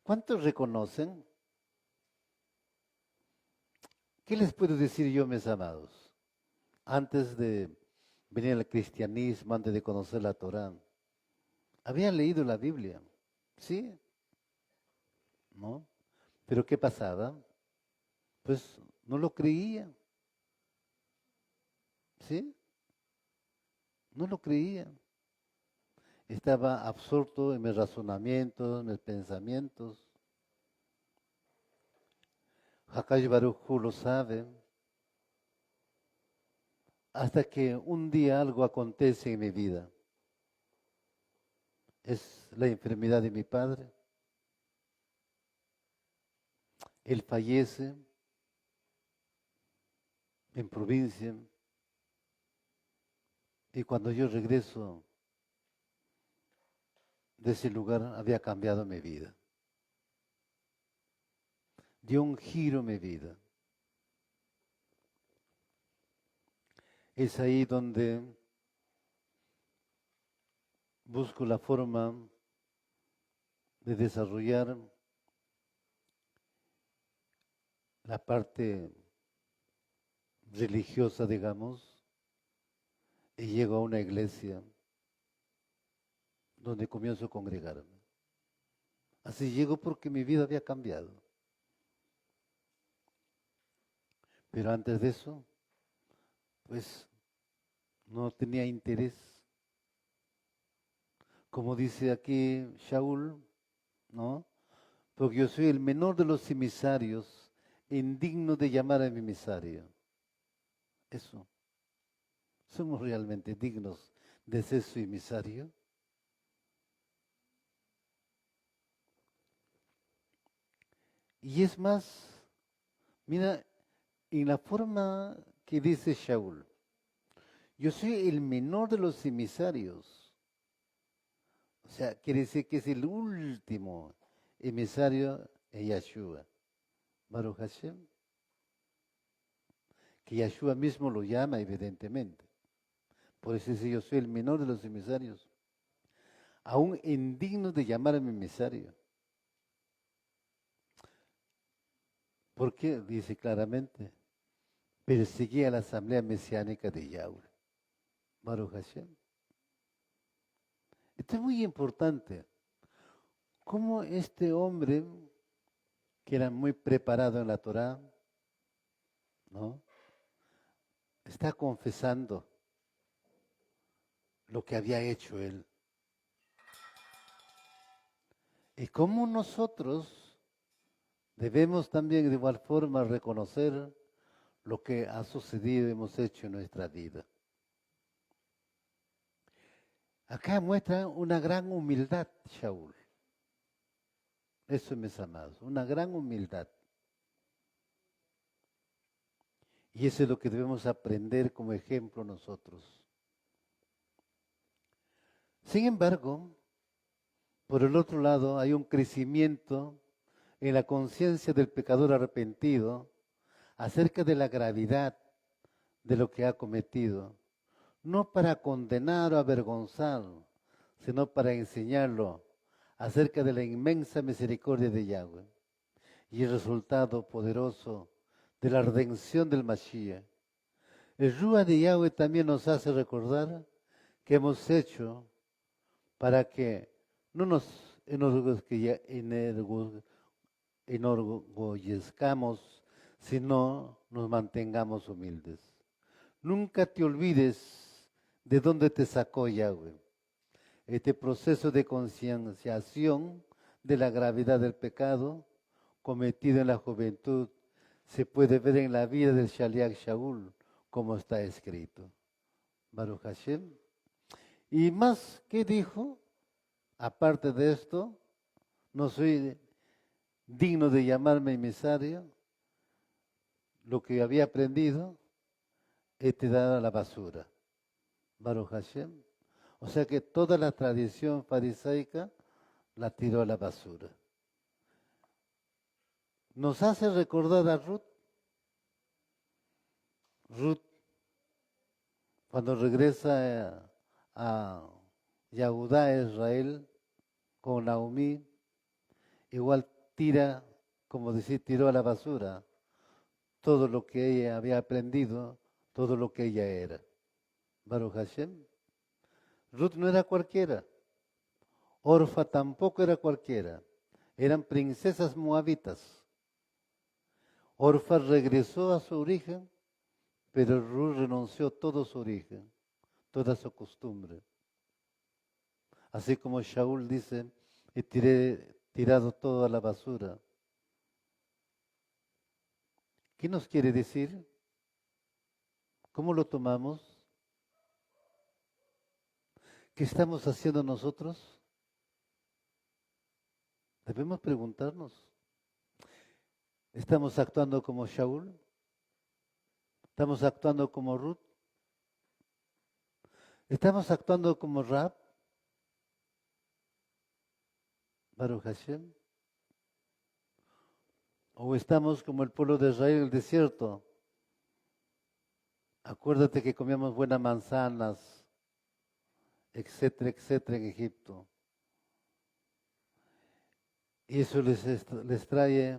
¿Cuántos reconocen? ¿Qué les puedo decir yo, mis amados? Antes de venir al cristianismo, antes de conocer la Torá, había leído la Biblia, ¿sí? ¿No? Pero ¿qué pasaba? Pues no lo creía, ¿sí? No lo creía. Estaba absorto en mis razonamientos, en mis pensamientos. Hakadosh Baruj Hu lo sabe. Hasta que un día algo acontece en mi vida. Es la enfermedad de mi padre. Él fallece en provincia. Y cuando yo regreso de ese lugar, había cambiado mi vida. Dio un giro mi vida. Es ahí donde busco la forma de desarrollar la parte religiosa, digamos, y llego a una iglesia donde comienzo a congregarme. Así llego porque mi vida había cambiado. Pero antes de eso, pues no tenía interés. Como dice aquí Shaul, ¿no? Porque yo soy el menor de los emisarios, indigno de llamar a mi emisario. Eso. ¿Somos realmente dignos de ser su emisario? Y es más, mira, en la forma que dice Shaul, yo soy el menor de los emisarios. O sea, quiere decir que es el último emisario en Yahshua. Baruch Hashem. Que Yahshua mismo lo llama, evidentemente. Por eso dice, yo soy el menor de los emisarios. Aún indigno de llamarme emisario. ¿Por qué? Dice claramente, perseguí a la asamblea mesiánica de Yahweh. Baruch Hashem. Esto es muy importante. Cómo este hombre, que era muy preparado en la Torá, ¿no? Está confesando lo que había hecho él. Y cómo nosotros debemos también de igual forma reconocer lo que ha sucedido y hemos hecho en nuestra vida. Acá muestra una gran humildad, Shaul. Eso, mis amados, una gran humildad. Y eso es lo que debemos aprender como ejemplo nosotros. Sin embargo, por el otro lado, hay un crecimiento en la conciencia del pecador arrepentido acerca de la gravedad de lo que ha cometido, no para condenar o avergonzar, sino para enseñarlo acerca de la inmensa misericordia de Yahweh y el resultado poderoso de la redención del Mashiach. El Ruach de Yahweh también nos hace recordar que hemos hecho para que no nos enorgullezcamos, sino nos mantengamos humildes. Nunca te olvides de dónde te sacó Yahweh. Este proceso de concienciación de la gravedad del pecado cometido en la juventud se puede ver en la vida del Shaliach Shaul, como está escrito. Baruch Hashem. Y más, ¿qué dijo? Aparte de esto, no soy digno de llamarme emisario. Lo que había aprendido he tirado a la basura. Baruch Hashem. O sea que toda la tradición farisaica la tiró a la basura. nos hace recordar a Ruth. Ruth, cuando regresa a Yahudá, Israel, con Naomi, igual tira, como decir, tiró a la basura todo lo que ella había aprendido, todo lo que ella era. Baruch Hashem. Ruth no era cualquiera. Orfa tampoco era cualquiera. Eran princesas moabitas. Orfa regresó a su origen, pero Ruth renunció todo su origen, toda su costumbre. Así como Shaul dice, he tirado todo a la basura. ¿Qué nos quiere decir? ¿Cómo lo tomamos? ¿Qué estamos haciendo nosotros? Debemos preguntarnos. ¿Estamos actuando como Shaul? ¿Estamos actuando como Ruth? ¿Estamos actuando como Rab? Baruch Hashem. ¿O estamos como el pueblo de Israel en el desierto? Acuérdate que comíamos buenas manzanas, etcétera, etcétera, en Egipto. Y eso les trae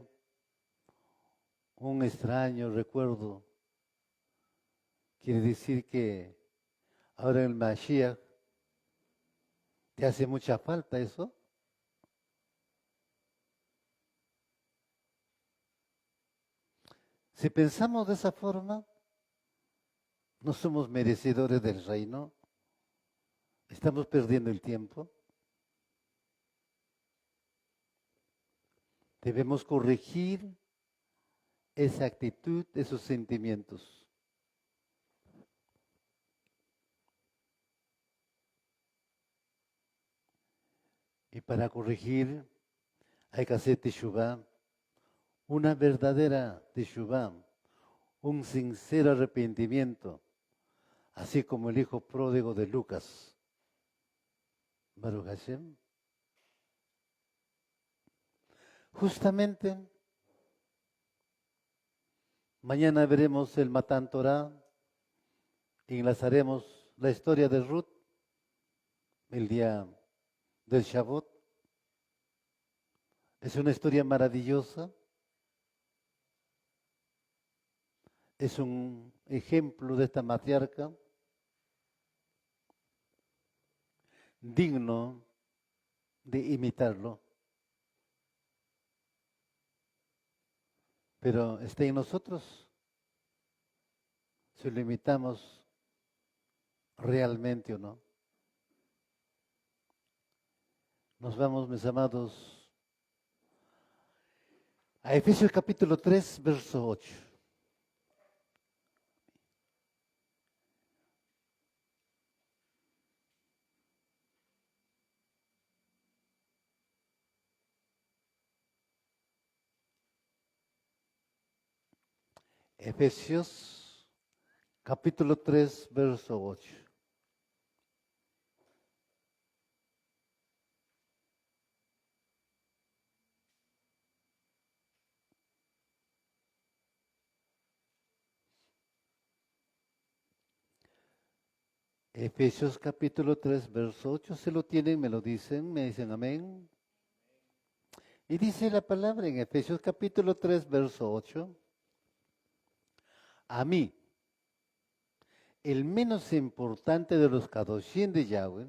un extraño recuerdo. Quiere decir que ahora en el Mashiach te hace mucha falta eso. Si pensamos de esa forma, no somos merecedores del reino. Estamos perdiendo el tiempo. Debemos corregir esa actitud, esos sentimientos. Y para corregir hay que hacer teshuvá, una verdadera teshuvá, un sincero arrepentimiento, así como el hijo pródigo de Lucas. Baruch Hashem. Justamente, mañana veremos el Matan Torah y enlazaremos la historia de Ruth, el día del Shabbat. Es una historia maravillosa. Es un ejemplo de esta matriarca digno de imitarlo. Pero está en nosotros si lo imitamos realmente o no. Nos vamos, mis amados, a Efesios capítulo 3, verso 8. Efesios capítulo 3, verso 8. Efesios capítulo 3, verso 8. ¿Se lo tienen? ¿Me lo dicen? ¿Me dicen amén? Y dice la palabra en Efesios capítulo 3, verso 8. A mí, el menos importante de los Kadoshim de Yahweh,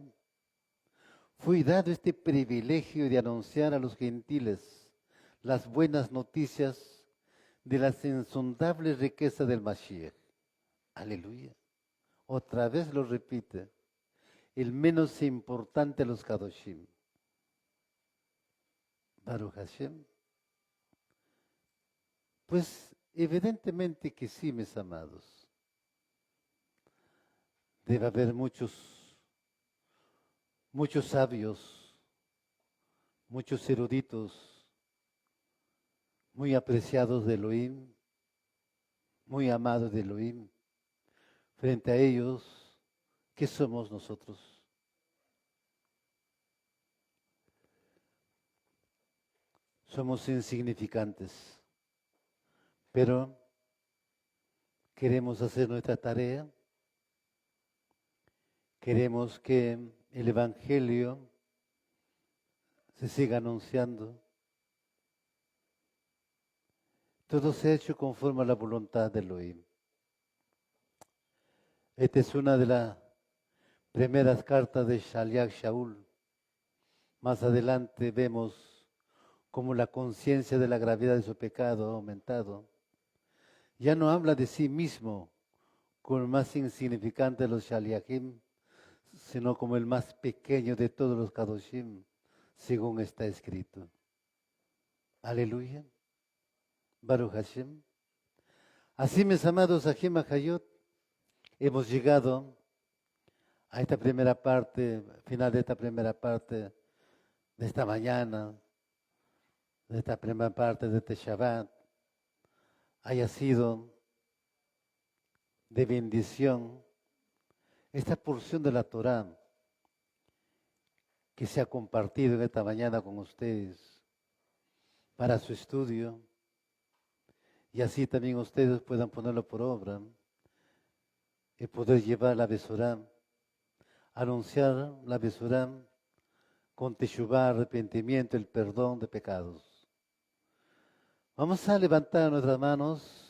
fui dado este privilegio de anunciar a los gentiles las buenas noticias de las insondables riquezas del Mashiach. Aleluya. Otra vez lo repite. El menos importante de los Kadoshim. Baruch Hashem. Pues evidentemente que sí, mis amados. Debe haber muchos sabios, muchos eruditos, muy apreciados de Elohim, muy amados de Elohim. Frente a ellos, ¿qué somos nosotros? Somos insignificantes. Pero queremos hacer nuestra tarea, queremos que el Evangelio se siga anunciando. Todo se ha hecho conforme a la voluntad de Elohim. Esta es una de las primeras cartas de Shaliach Shaul. Más adelante vemos cómo la conciencia de la gravedad de su pecado ha aumentado. Ya no habla de sí mismo como el más insignificante de los Shaliachim, sino como el más pequeño de todos los Kadoshim, según está escrito. Aleluya. Baruch Hashem. Así, mis amados Ajim Hayot, hemos llegado a esta primera parte, final de esta primera parte de esta mañana, de esta primera parte de este Shabbat, haya sido de bendición esta porción de la Torá que se ha compartido en esta mañana con ustedes para su estudio, y así también ustedes puedan ponerlo por obra y poder llevar la Besorá, anunciar la Besorá con Teshuvá, arrepentimiento, el perdón de pecados. Vamos a levantar nuestras manos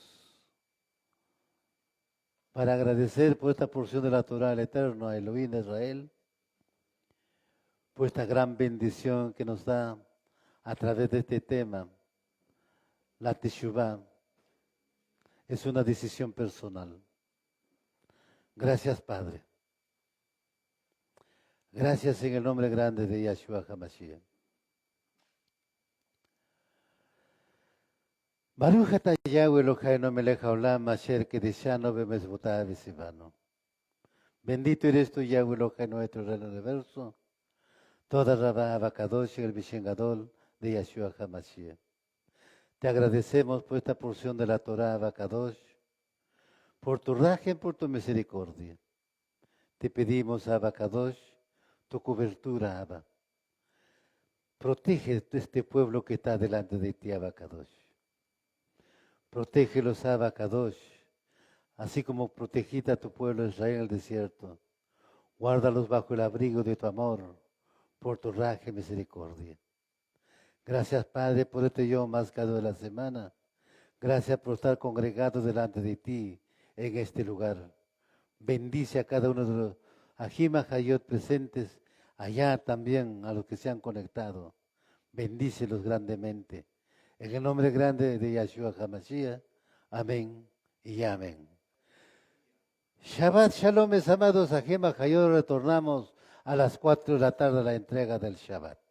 para agradecer por esta porción de la Torá al Eterno, a Elohim de Israel, por esta gran bendición que nos da a través de este tema. La Teshuvá es una decisión personal. Gracias, Padre. Gracias en el nombre grande de Yahshua HaMashiach. Baruch atah Yahweh Eloheinu melech haolam asher kedeshanu b'mitzvotav v'tzivanu. Bendito eres tú, Yahweh Eloheinu, nuestro Rey del universo. Toda Rabá Abacadosh, el Bishen Gadol de Yahshua HaMashiach. Te agradecemos por esta porción de la Torá Abacadosh, por tu rajem, por tu misericordia. Te pedimos, Abacadosh, tu cobertura, Abba. Protege este pueblo que está delante de ti, Abacadosh. Protégelos, Abacadosh, así como protegiste a tu pueblo Israel en el desierto. Guárdalos bajo el abrigo de tu amor, por tu raje misericordia. Gracias, Padre, por este Yom Haskado de la semana. Gracias por estar congregados delante de ti en este lugar. Bendice a cada uno de los Ajim Hayot presentes, allá también a los que se han conectado. Bendícelos grandemente. En el nombre grande de Yahshua HaMashiach. Amén y amén. Shabbat Shalom, mis amados Ajim Hayot. Retornamos a las 4 de la tarde a la entrega del Shabbat.